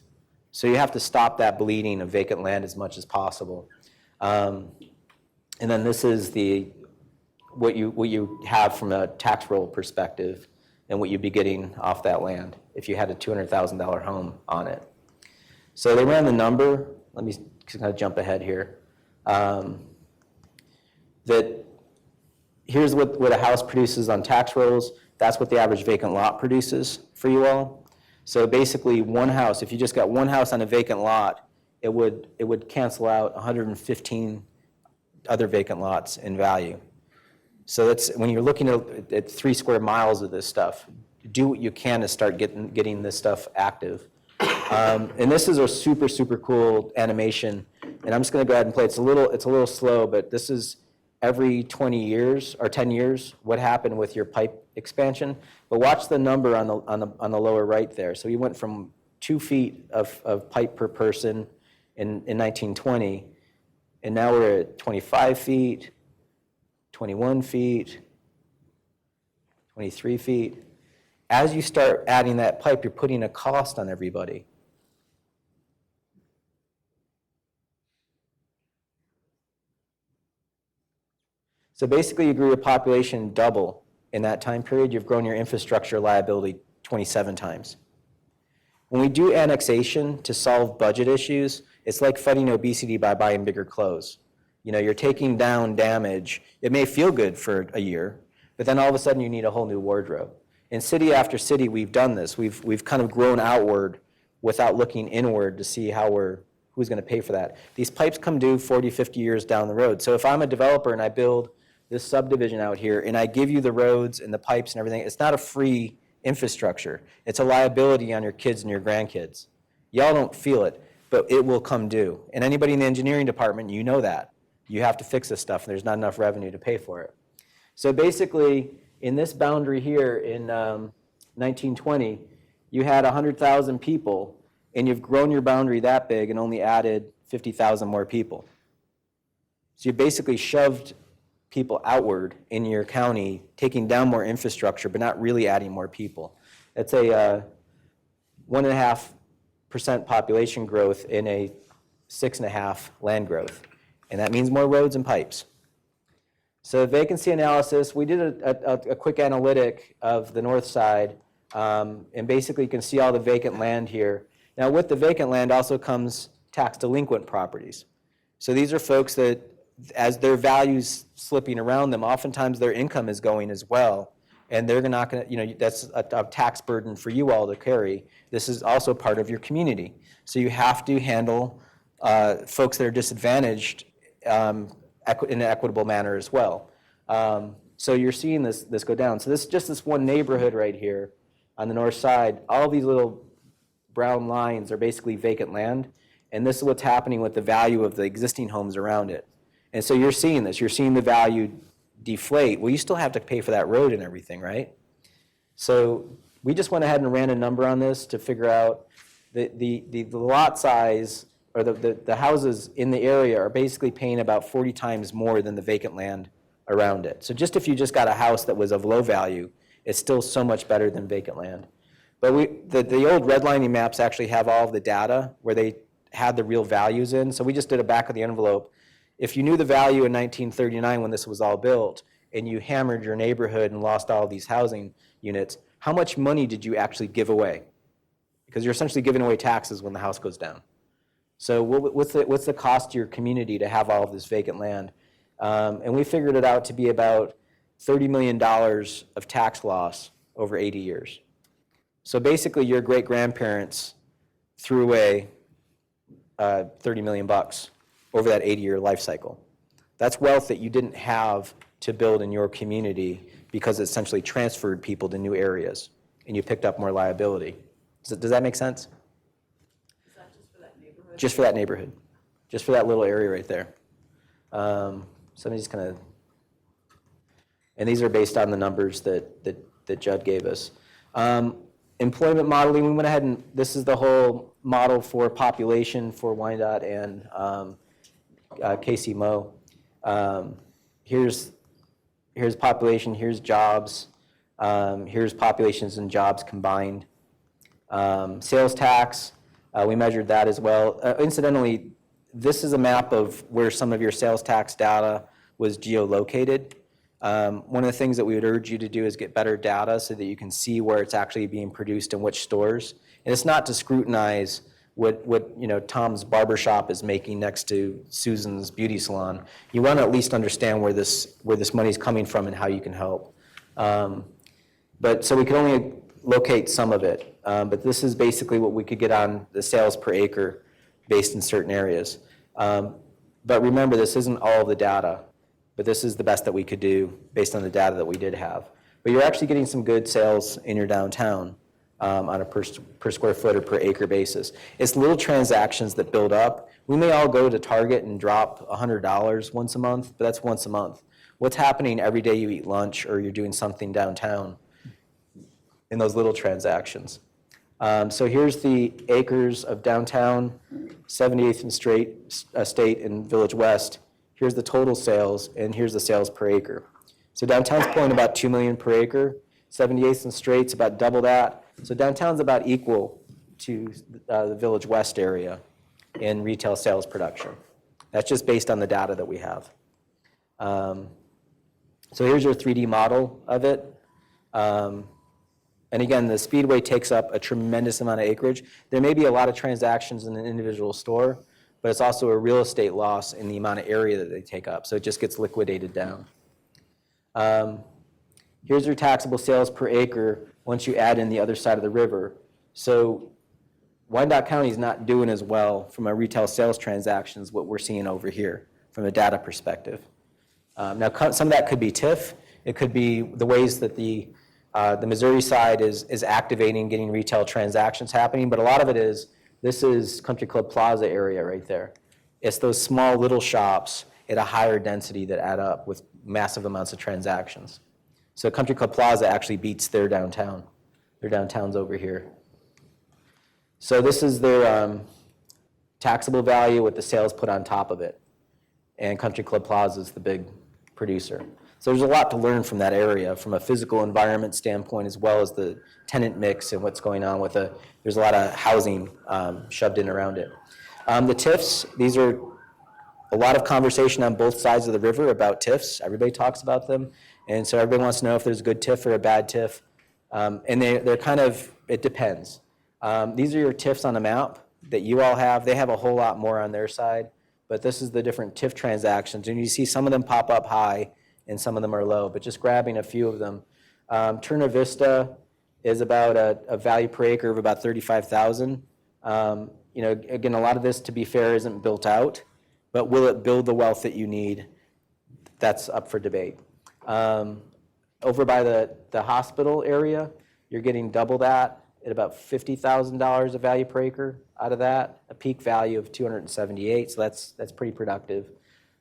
So you have to stop that bleeding of vacant land as much as possible. And then this is what you have from a tax roll perspective and what you'd be getting off that land if you had a $200,000 home on it. So they ran the number. Let me kind of jump ahead here. That here's what a house produces on tax rolls. That's what the average vacant lot produces for you all. So basically, one house, if you just got one house on a vacant lot, it would cancel out 115 other vacant lots in value. So that's when you're looking at 3 square miles of this stuff, do what you can to start getting this stuff active. And this is a super, super cool animation. And I'm just going to go ahead and play. It's a little slow, but this is every 20 years or 10 years, what happened with your pipe expansion. But watch the number on the lower right there. So you went from 2 feet of pipe per person in 1920, and now we're at 25 feet, 21 feet, 23 feet. As you start adding that pipe, you're putting a cost on everybody. So basically, you grew your population double in that time period, you've grown your infrastructure liability 27 times. When we do annexation to solve budget issues, it's like fighting obesity by buying bigger clothes. You know, you're taking down damage. It may feel good for a year, but then all of a sudden you need a whole new wardrobe. In city after city, we've done this. We've kind of grown outward without looking inward to see who's going to pay for that. These pipes come due 40, 50 years down the road. So if I'm a developer and I build this subdivision out here and I give you the roads and the pipes and everything, it's not a free infrastructure. It's a liability on your kids and your grandkids. Y'all don't feel it, but it will come due. And anybody in the engineering department, you know that. You have to fix this stuff and there's not enough revenue to pay for it. So basically, in this boundary here in 1920, you had 100,000 people, and you've grown your boundary that big and only added 50,000 more people. So you basically shoved people outward in your county, taking down more infrastructure, but not really adding more people. That's a 1.5% population growth in a 6.5% land growth, and that means more roads and pipes. So vacancy analysis, we did a quick analytic of the north side, and basically you can see all the vacant land here. Now with the vacant land also comes tax delinquent properties. So these are folks that, as their values slipping around them, oftentimes their income is going as well, and they're not going to, you know, that's a tax burden for you all to carry. This is also part of your community. So you have to handle folks that are disadvantaged in an equitable manner as well. So you're seeing this go down. So this one neighborhood right here on the north side, all these little brown lines are basically vacant land, and this is what's happening with the value of the existing homes around it. And so you're seeing this. You're seeing the value deflate. Well, you still have to pay for that road and everything, right? So we just went ahead and ran a number on this to figure out the lot size, or the houses in the area are basically paying about 40 times more than the vacant land around it. So just if you just got a house that was of low value, it's still so much better than vacant land. But the old redlining maps actually have all of the data where they had the real values in. So we just did a back of the envelope. If you knew the value in 1939 when this was all built, and you hammered your neighborhood and lost all of these housing units, how much money did you actually give away? Because you're essentially giving away taxes when the house goes down. So what's the cost to your community to have all of this vacant land? And we figured it out to be about $30 million of tax loss over 80 years. So basically your great-grandparents threw away 30 million bucks over that 80-year life cycle. That's wealth that you didn't have to build in your community because it essentially transferred people to new areas and you picked up more liability. Does that make sense? Is that just for that neighborhood? Just for that neighborhood, just for that little area right there. So I'm just kind of, and these are based on the numbers that Judd gave us. Employment modeling, we went ahead and, this is the whole model for population for Wyandotte and KC Mo. Here's population, here's jobs, here's populations and jobs combined. Sales tax, we measured that as well. Incidentally, this is a map of where some of your sales tax data was geolocated. One of the things that we would urge you to do is get better data so that you can see where it's actually being produced in which stores. And it's not to scrutinize what Tom's barbershop is making next to Susan's beauty salon. You want to at least understand where this money is coming from and how you can help. But so we can only locate some of it. But this is basically what we could get on the sales per acre based in certain areas. But remember, this isn't all of the data, but this is the best that we could do based on the data that we did have. But you're actually getting some good sales in your downtown on a per square foot or per acre basis. It's little transactions that build up. We may all go to Target and drop $100 once a month, but that's once a month. What's happening every day you eat lunch or you're doing something downtown in those little transactions? So here's the acres of downtown, 78th and State and Village West. Here's the total sales, and here's the sales per acre. So downtown's pulling about $2 million per acre. 78th and Straight's about double that. So downtown's about equal to the Village West area in retail sales production. That's just based on the data that we have. So here's your 3D model of it. And again, the Speedway takes up a tremendous amount of acreage. There may be a lot of transactions in an individual store, but it's also a real estate loss in the amount of area that they take up. So it just gets liquidated down. Here's your taxable sales per acre once you add in the other side of the river. So Wyandotte County is not doing as well from a retail sales transactions, what we're seeing over here from a data perspective. Now, some of that could be TIF. It could be the ways that the Missouri side is activating, getting retail transactions happening, but a lot of it is, this is Country Club Plaza area right there. It's those small little shops at a higher density that add up with massive amounts of transactions. So Country Club Plaza actually beats their downtown. Their downtown's over here. So this is their taxable value with the sales put on top of it. And Country Club Plaza is the big producer. So there's a lot to learn from that area from a physical environment standpoint, as well as the tenant mix and what's going on with there's a lot of housing shoved in around it. The TIFs, these are a lot of conversation on both sides of the river about TIFs. Everybody talks about them. And so everybody wants to know if there's a good TIF or a bad TIF. And they're kind of, it depends. These are your TIFs on the map that you all have. They have a whole lot more on their side, but this is the different TIF transactions. And you see some of them pop up high and some of them are low, but just grabbing a few of them. Turner Vista is about a value per acre of about $35,000. Again, a lot of this, to be fair, isn't built out, but will it build the wealth that you need? That's up for debate. Over by the hospital area, you're getting double that at about $50,000 of value per acre out of that, a peak value of 278, so that's pretty productive.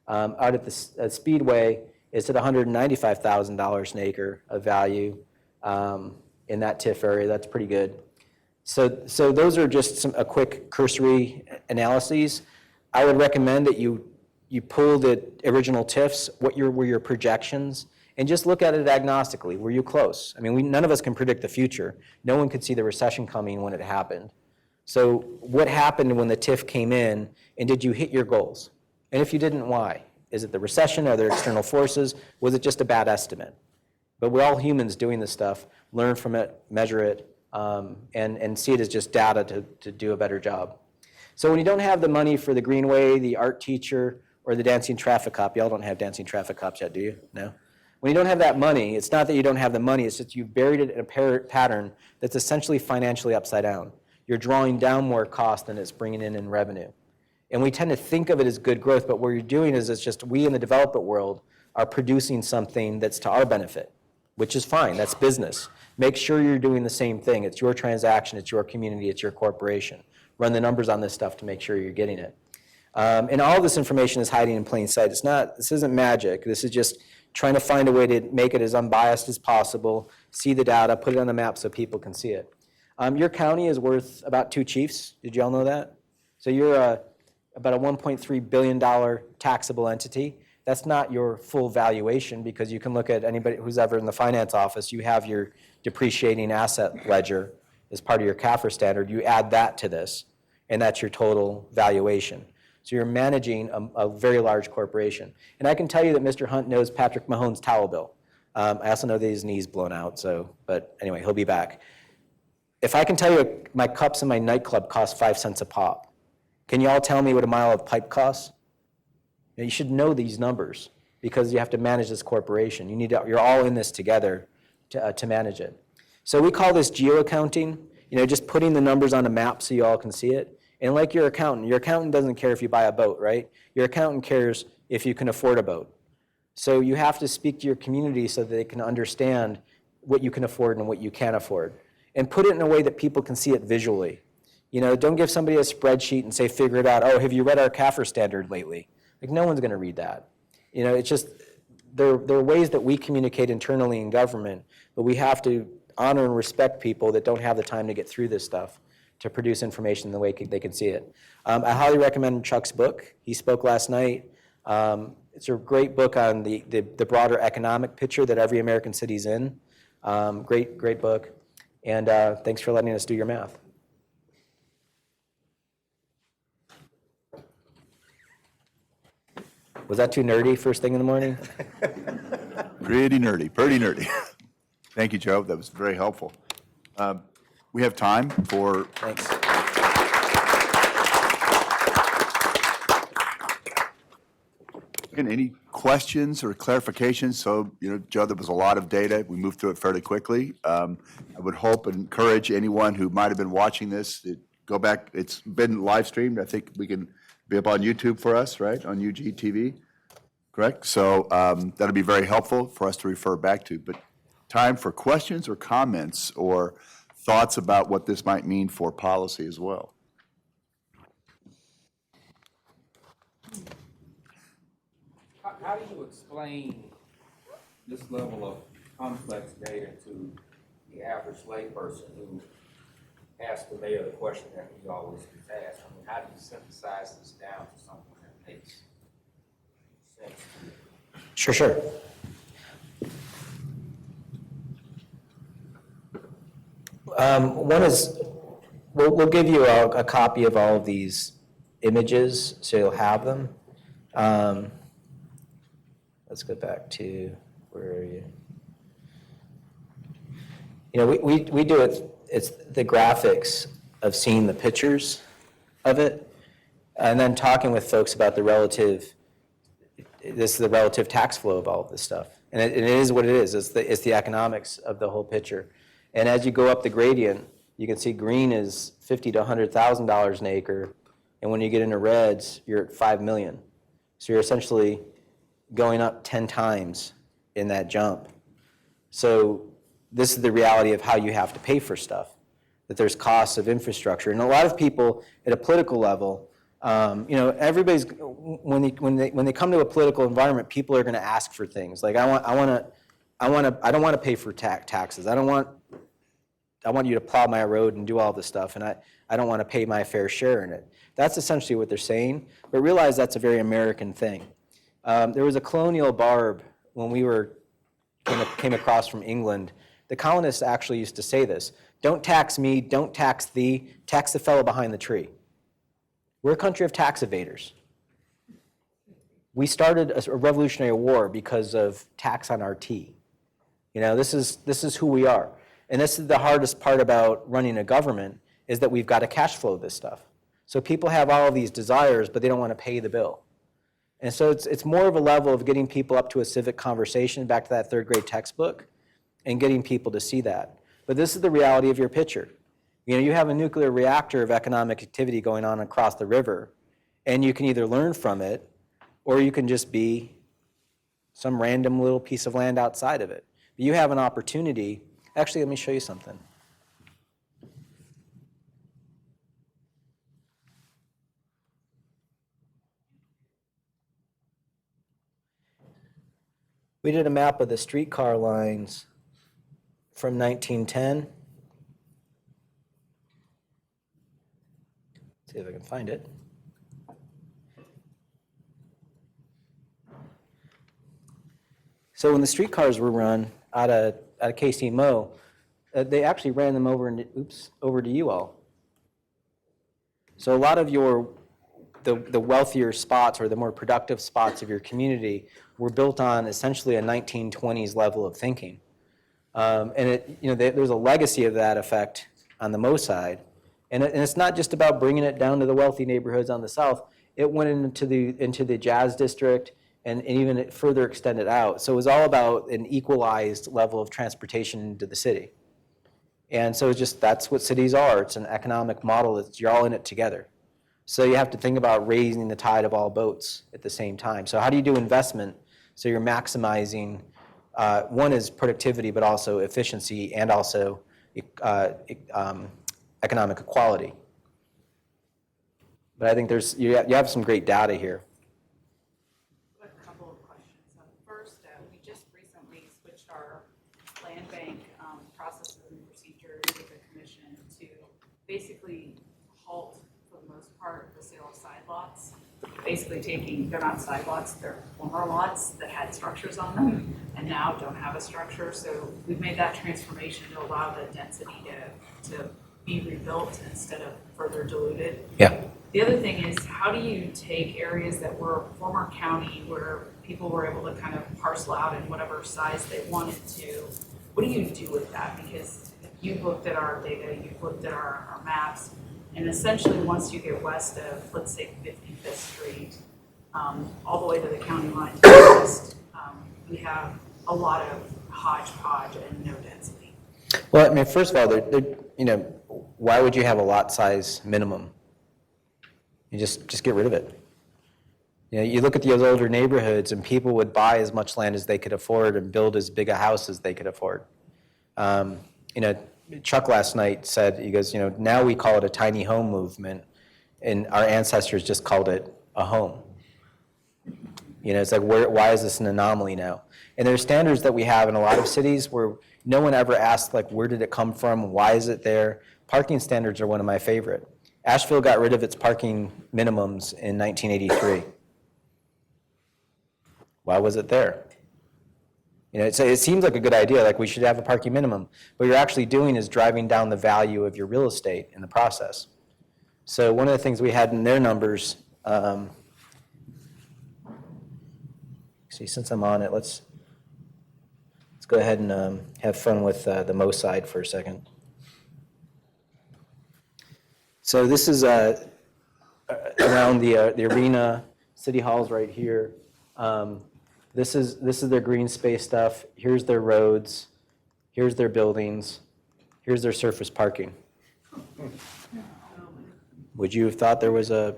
Out at the Speedway, it's at $195,000 an acre of value in that TIF area. That's pretty good. So those are just a quick cursory analyses. I would recommend that you pull the original TIFs, what were your projections, and just look at it agnostically. Were you close? I mean, none of us can predict the future. No one could see the recession coming when it happened. So what happened when the TIF came in, and did you hit your goals? And if you didn't, why? Is it the recession? Are there external forces? Was it just a bad estimate? But we're all humans doing this stuff. Learn from it, measure it, and see it as just data to do a better job. So when you don't have the money for the Greenway, the art teacher, or the dancing traffic cop, y'all don't have dancing traffic cops yet, do you? No? When you don't have that money, it's not that you don't have the money, it's that you've buried it in a pattern that's essentially financially upside down. You're drawing down more cost than it's bringing in revenue. And we tend to think of it as good growth, but what you're doing is it's just we in the development world are producing something that's to our benefit, which is fine, that's business. Make sure you're doing the same thing. It's your transaction, it's your community, it's your corporation. Run the numbers on this stuff to make sure you're getting it. And all this information is hiding in plain sight. This isn't magic. This is just trying to find a way to make it as unbiased as possible, see the data, put it on the map so people can see it. Your county is worth about 2 chiefs. Did you all know that? So you're about a $1.3 billion taxable entity. That's not your full valuation because you can look at anybody who's ever in the finance office. You have your depreciating asset ledger as part of your CAFR standard. You add that to this, and that's your total valuation. So you're managing a very large corporation. And I can tell you that Mr. Hunt knows Patrick Mahone's towel bill. I also know that his knee's blown out, but anyway, he'll be back. If I can tell you my cups in my nightclub cost 5 cents a pop, can you all tell me what a mile of pipe costs? Now, you should know these numbers because you have to manage this corporation. You're all in this together to manage it. So we call this geo-accounting, just putting the numbers on a map so you all can see it. And like your accountant doesn't care if you buy a boat, right? Your accountant cares if you can afford a boat. So you have to speak to your community so that they can understand what you can afford and what you can't afford. And put it in a way that people can see it visually. Don't give somebody a spreadsheet and say, figure it out. Oh, have you read our CAFR standard lately? Like, no one's going to read that. It's just, there are ways that we communicate internally in government, but we have to honor and respect people that don't have the time to get through this stuff to produce information the way they can see it. I highly recommend Chuck's book. He spoke last night. It's a great book on the broader economic picture that every American city's in. Great book. And thanks for letting us do your math. Was that too nerdy first thing in the morning? Pretty nerdy, pretty nerdy. Thank you, Joe. That was very helpful. We have time for Thanks. any questions or clarifications? So, Joe, there was a lot of data. We moved through it fairly quickly. I would hope and encourage anyone who might have been watching this to go back. It's been live streamed. I think we can be up on YouTube for us, right? On UGTV, correct? So that'll be very helpful for us to refer back to. But time for questions or comments or thoughts about what this might mean for policy as well. How do you explain this level of complex data to the average layperson who asks the mayor the question that he always gets asked? I mean, how do you synthesize this down to something that makes sense to you? Sure. One is, we'll give you a copy of all of these images, so you'll have them. Let's go back to, where are you? We do it, it's the graphics of seeing the pictures of it, and then talking with folks about this is the relative tax flow of all of this stuff. And it is what it is. It's the economics of the whole picture. And as you go up the gradient, you can see green is $50,000 to $100,000 an acre, and when you get into reds, you're at $5 million. So you're essentially going up 10 times in that jump. So this is the reality of how you have to pay for stuff, that there's costs of infrastructure. And a lot of people at a political level, everybody's, when they come to a political environment, people are going to ask for things. Like, I don't want to pay for taxes. I want you to plow my road and do all this stuff, and I don't want to pay my fair share in it. That's essentially what they're saying, but realize that's a very American thing. There was a colonial barb when we came across from England. The colonists actually used to say this: don't tax me, don't tax thee, tax the fellow behind the tree. We're a country of tax evaders. We started a revolutionary war because of tax on our tea. This is who we are. And this is the hardest part about running a government, is that we've got to cash flow this stuff. So people have all of these desires, but they don't want to pay the bill. And so it's more of a level of getting people up to a civic conversation, back to that third grade textbook, and getting people to see that. But this is the reality of your picture. You have a nuclear reactor of economic activity going on across the river, and you can either learn from it, or you can just be some random little piece of land outside of it. But you have an opportunity. Actually, let me show you something. We did a map of the streetcar lines from 1910. See if I can find it. So when the streetcars were run out of KC Mo, they actually ran them over to you all. So a lot of the wealthier spots, or the more productive spots of your community, were built on essentially a 1920s level of thinking. And there's a legacy of that effect on the Mo side. And it's not just about bringing it down to the wealthy neighborhoods on the south. It went into the Jazz District and even further extended out. So it was all about an equalized level of transportation into the city. And so that's what cities are. It's an economic model. You're all in it together. So you have to think about raising the tide of all boats at the same time. So how do you do investment so you're maximizing, one is productivity, but also efficiency, and also economic equality? But I think you have some great data here. A couple of questions. First, we just recently switched our land bank processes and procedures with the commission to basically halt, for the most part, the sale of side lots. Basically they're not side lots, they're former lots that had structures on them and now don't have a structure. So we've made that transformation to allow the density to be rebuilt instead of further diluted. Yeah. The other thing is, how do you take areas that were former county where people were able to kind of parcel out in whatever size they wanted to, what do you do with that? Because you've looked at our data, you've looked at our maps, and essentially once you get west of, let's say, 55th Street, all the way to the county line to the west, we have a lot of hodgepodge and no density. Well, I mean, first of all, why would you have a lot size minimum? You just get rid of it. You look at those older neighborhoods, and people would buy as much land as they could afford and build as big a house as they could afford. Chuck last night said, he goes, now we call it a tiny home movement, and our ancestors just called it a home. It's like, why is this an anomaly now? And there's standards that we have in a lot of cities where no one ever asks, like, where did it come from? Why is it there? Parking standards are one of my favorite. Asheville got rid of its parking minimums in 1983. Why was it there? It seems like a good idea, like we should have a parking minimum. What you're actually doing is driving down the value of your real estate in the process. So one of the things we had in their numbers, since I'm on it, let's go ahead and have fun with the Mo side for a second. So this is around the arena, City Hall's right here. This is their green space stuff. Here's their roads. Here's their buildings. Here's their surface parking. Would you have thought there was a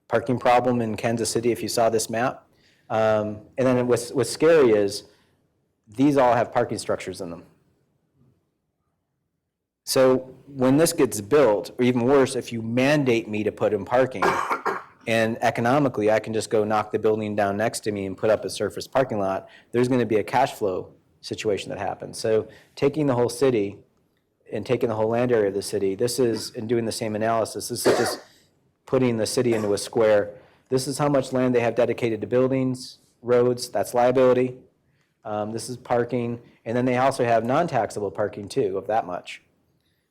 parking problem in Kansas City if you saw this map? And then what's scary is these all have parking structures in them. So when this gets built, or even worse, if you mandate me to put in parking, and economically I can just go knock the building down next to me and put up a surface parking lot, there's going to be a cash flow situation that happens. So taking the whole city and taking the whole land area of the city, and doing the same analysis, this is just putting the city into a square. This is how much land they have dedicated to buildings, roads, that's liability. This is parking, and then they also have non-taxable parking too, of that much.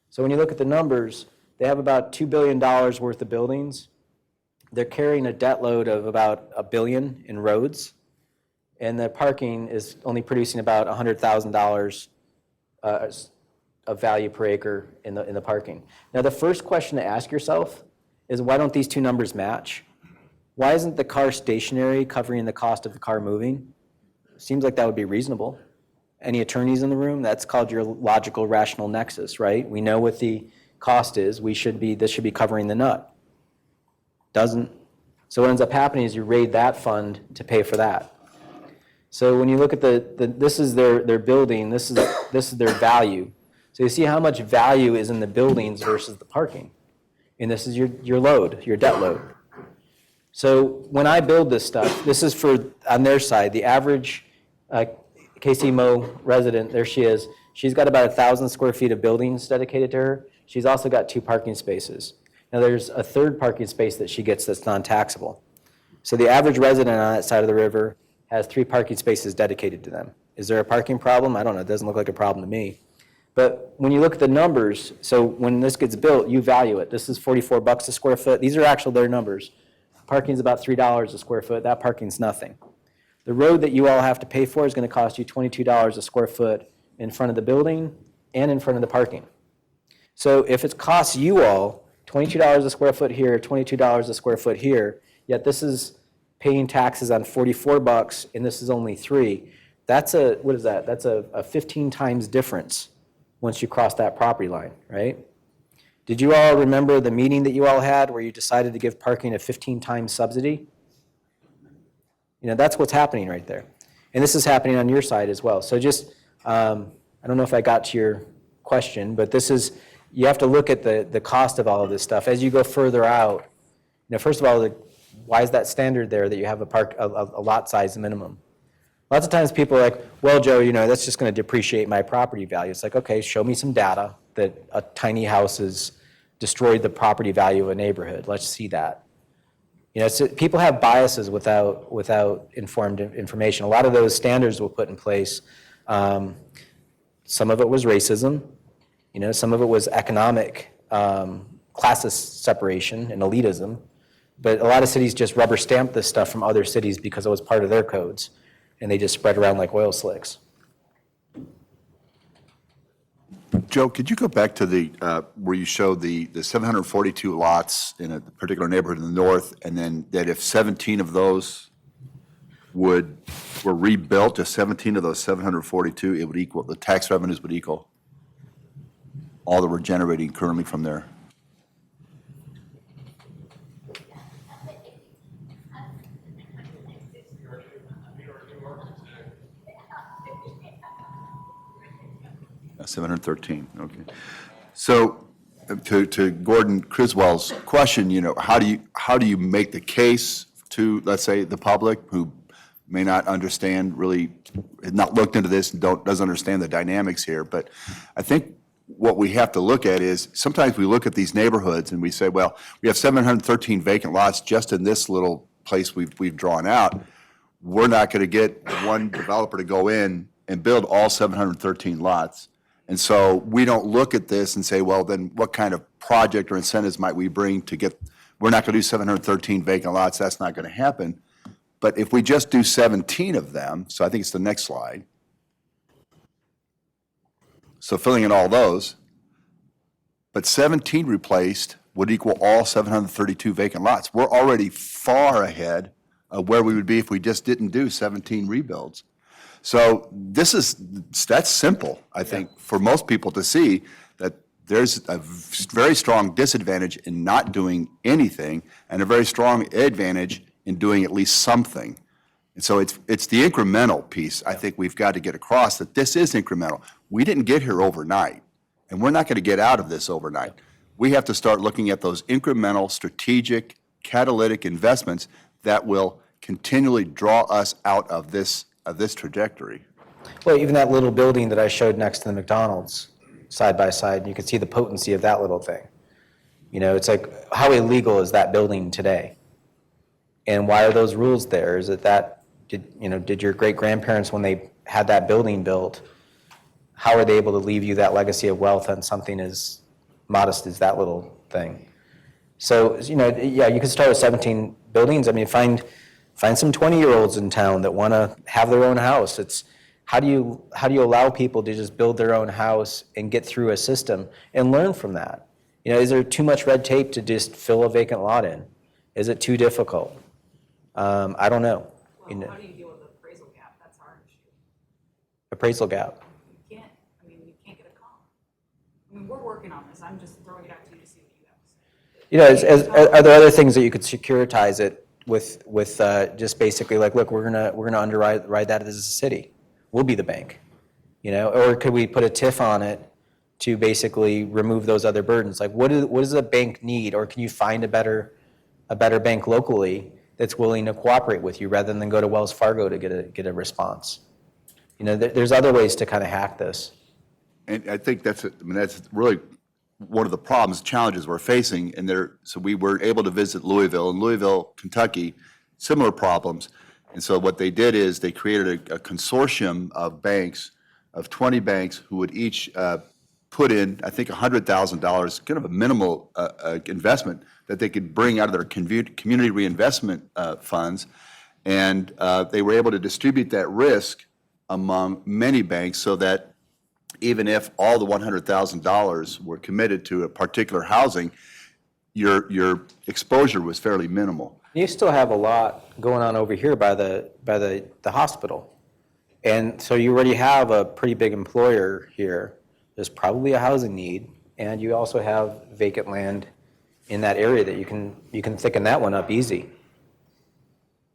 So when you look at the numbers, they have about $2 billion worth of buildings. They're carrying a debt load of about $1 billion in roads, and the parking is only producing about $100,000 of value per acre in the parking. Now, the first question to ask yourself is, why don't these two numbers match? Why isn't the car stationary covering the cost of the car moving? Seems like that would be reasonable. Any attorneys in the room? That's called your logical rational nexus, right? We know what the cost is. This should be covering the nut. Doesn't. So what ends up happening is you raid that fund to pay for that. So when you look at this is their building, this is their value. So you see how much value is in the buildings versus the parking. And this is your load, your debt load. So when I build this stuff, this is on their side, the average KC Mo resident, there she is. She's got about 1,000 square feet of buildings dedicated to her. She's also got 2 parking spaces. Now there's a third parking space that she gets that's non-taxable. So the average resident on that side of the river has 3 parking spaces dedicated to them. Is there a parking problem? I don't know. It doesn't look like a problem to me. But when you look at the numbers, so when this gets built, you value it. This is $44 a square foot. These are actual their numbers. Parking's about $3 a square foot. That parking's nothing. The road that you all have to pay for is going to cost you $22 a square foot in front of the building and in front of the parking. So if it costs you all $22 a square foot here, $22 a square foot here, yet this is paying taxes on $44 and this is only $3, what is that? That's a 15 times difference once you cross that property line, right? Did you all remember the meeting that you all had where you decided to give parking a 15 times subsidy? That's what's happening right there. And this is happening on your side as well. So just, I don't know if I got to your question, but you have to look at the cost of all of this stuff. As you go further out, first of all, why is that standard there that you have a lot size minimum? Lots of times people are like, well, Joe, that's just going to depreciate my property value. It's like, okay, show me some data that a tiny house has destroyed the property value of a neighborhood. Let's see that. People have biases without informed information. A lot of those standards were put in place. Some of it was racism. Some of it was economic classist separation and elitism. But a lot of cities just rubber stamped this stuff from other cities because it was part of their codes, and they just spread around like oil slicks. Joe, could you go back to the, where you showed the 742 lots in a particular neighborhood in the north, and then that if 17 of those were rebuilt, just 17 of those 742, it would equal, the tax revenues would equal all that we're generating currently from there? Uh, 713, okay. So to Gordon Criswell's question, how do you make the case to, let's say, the public who may not understand, really has not looked into this and doesn't understand the dynamics here? But I think what we have to look at is, sometimes we look at these neighborhoods and we say, well, we have 713 vacant lots just in this little place we've drawn out. We're not going to get one developer to go in and build all 713 lots. And so we don't look at this and say, well, then what kind of project or incentives might we bring to get, we're not going to do 713 vacant lots, that's not going to happen. But if we just do 17 of them, so I think it's the next slide. So filling in all those, but 17 replaced would equal all 732 vacant lots. We're already far ahead of where we would be if we just didn't do 17 rebuilds. So that's simple, I think, for most people to see that there's a very strong disadvantage in not doing anything and a very strong advantage in doing at least something. And so it's the incremental piece I think we've got to get across, that this is incremental. We didn't get here overnight, and we're not going to get out of this overnight. We have to start looking at those incremental, strategic, catalytic investments that will continually draw us out of this trajectory. Well, even that little building that I showed next to the McDonald's, side by side, you can see the potency of that little thing. It's like, how illegal is that building today? And why are those rules there? Is it that, did your great-grandparents, when they had that building built, how are they able to leave you that legacy of wealth on something as modest as that little thing? So, yeah, you could start with 17 buildings. I mean, find some 20-year-olds in town that want to have their own house. It's how do you allow people to just build their own house and get through a system and learn from that? Is there too much red tape to just fill a vacant lot in? Is it too difficult? I don't know. Well, how do you deal with the appraisal gap? That's our issue. Appraisal gap. You can't get a comp. I mean, we're working on this. I'm just throwing it out to you to see what you have to say. Are there other things that you could securitize it with just basically like, look, we're gonna underwrite that as a city. We'll be the bank, or could we put a TIF on it to basically remove those other burdens? Like, what does a bank need, or can you find a better bank locally that's willing to cooperate with you rather than go to Wells Fargo to get a response? There's other ways to kind of hack this. And I think that's really one of the problems, challenges we're facing. So we were able to visit Louisville. In Louisville, Kentucky, similar problems. And so what they did is they created a consortium of banks, of 20 banks, who would each put in, I think, $100,000, kind of a minimal investment that they could bring out of their community reinvestment funds. And they were able to distribute that risk among many banks so that even if all the $100,000 were committed to a particular housing, your exposure was fairly minimal. You still have a lot going on over here by the hospital. And so you already have a pretty big employer here. There's probably a housing need, and you also have vacant land in that area that you can thicken that one up easy.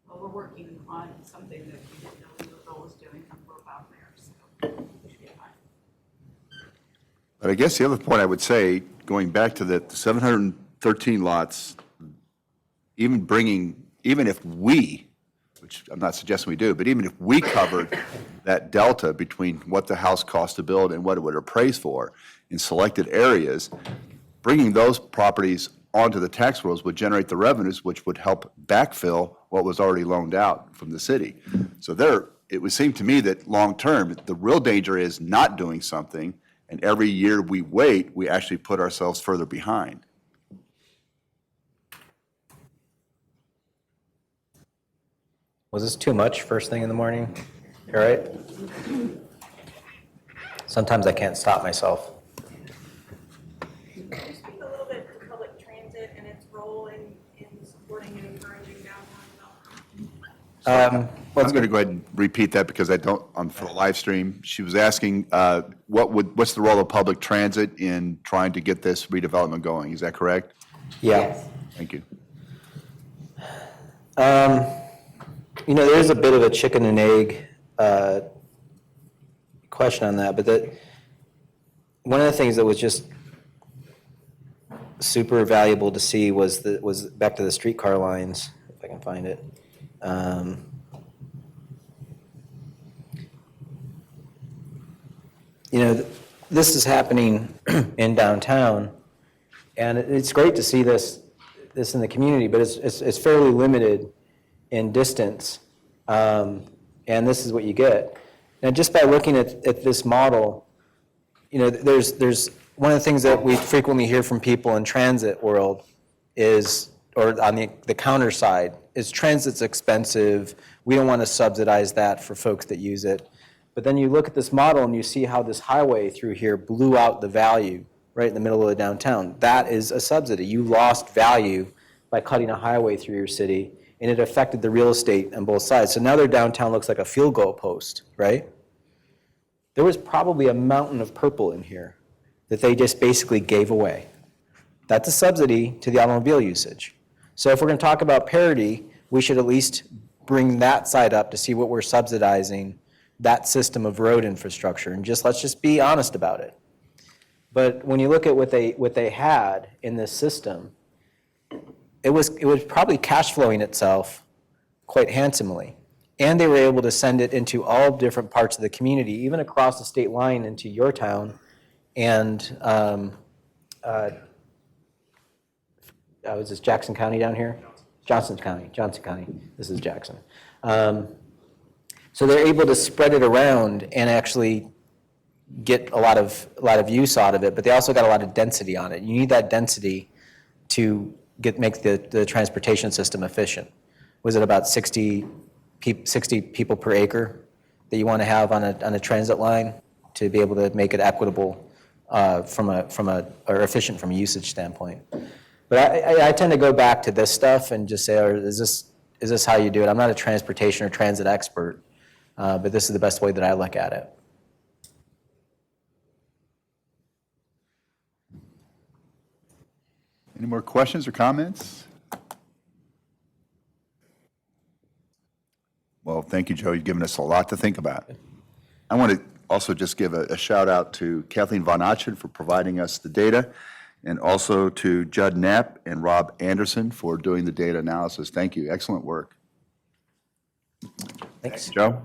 Well, we're working on something that we didn't know Louisville was doing, and we're about there, so we should be fine. But I guess the other point I would say, going back to the 713 lots, even if we, which I'm not suggesting we do, but even if we covered that delta between what the house cost to build and what it would appraise for in selected areas, bringing those properties onto the tax rolls would generate the revenues which would help backfill what was already loaned out from the city. So it would seem to me that long-term, the real danger is not doing something, and every year we wait, we actually put ourselves further behind. Was this too much first thing in the morning? All right? Sometimes I can't stop myself. Can you speak a little bit to public transit and its role in supporting and encouraging downtown development? I'm going to go ahead and repeat that because I don't, for the live stream. She was asking, what's the role of public transit in trying to get this redevelopment going? Is that correct? Yeah. Thank you. There's a bit of a chicken and egg question on that, but one of the things that was just super valuable to see was back to the streetcar lines, if I can find it. This is happening in downtown, and it's great to see this in the community, but it's fairly limited in distance, and this is what you get. And just by looking at this model, there's one of the things that we frequently hear from people in transit world is, or on the counter side, is transit's expensive. We don't want to subsidize that for folks that use it. But then you look at this model and you see how this highway through here blew out the value right in the middle of the downtown. That is a subsidy. You lost value by cutting a highway through your city, and it affected the real estate on both sides. So now their downtown looks like a field goal post, right? There was probably a mountain of purple in here that they just basically gave away. That's a subsidy to the automobile usage. So if we're going to talk about parity, we should at least bring that side up to see what we're subsidizing, that system of road infrastructure, and let's just be honest about it. But when you look at what they had in this system, it was probably cash flowing itself quite handsomely. And they were able to send it into all different parts of the community, even across the state line into your town. And was this Jackson County down here? Johnson County. This is Jackson. So they're able to spread it around and actually get a lot of use out of it, but they also got a lot of density on it. You need that density to make the transportation system efficient. Was it about 60 people per acre that you want to have on a transit line to be able to make it equitable or efficient from a usage standpoint? But I tend to go back to this stuff and just say, is this how you do it? I'm not a transportation or transit expert, but this is the best way that I look at it. Any more questions or comments? Well, thank you, Joe. You've given us a lot to think about. I want to also just give a shout out to Kathleen Von Ochen for providing us the data, and also to Judd Knapp and Rob Anderson for doing the data analysis. Thank you. Excellent work. Thanks. Joe?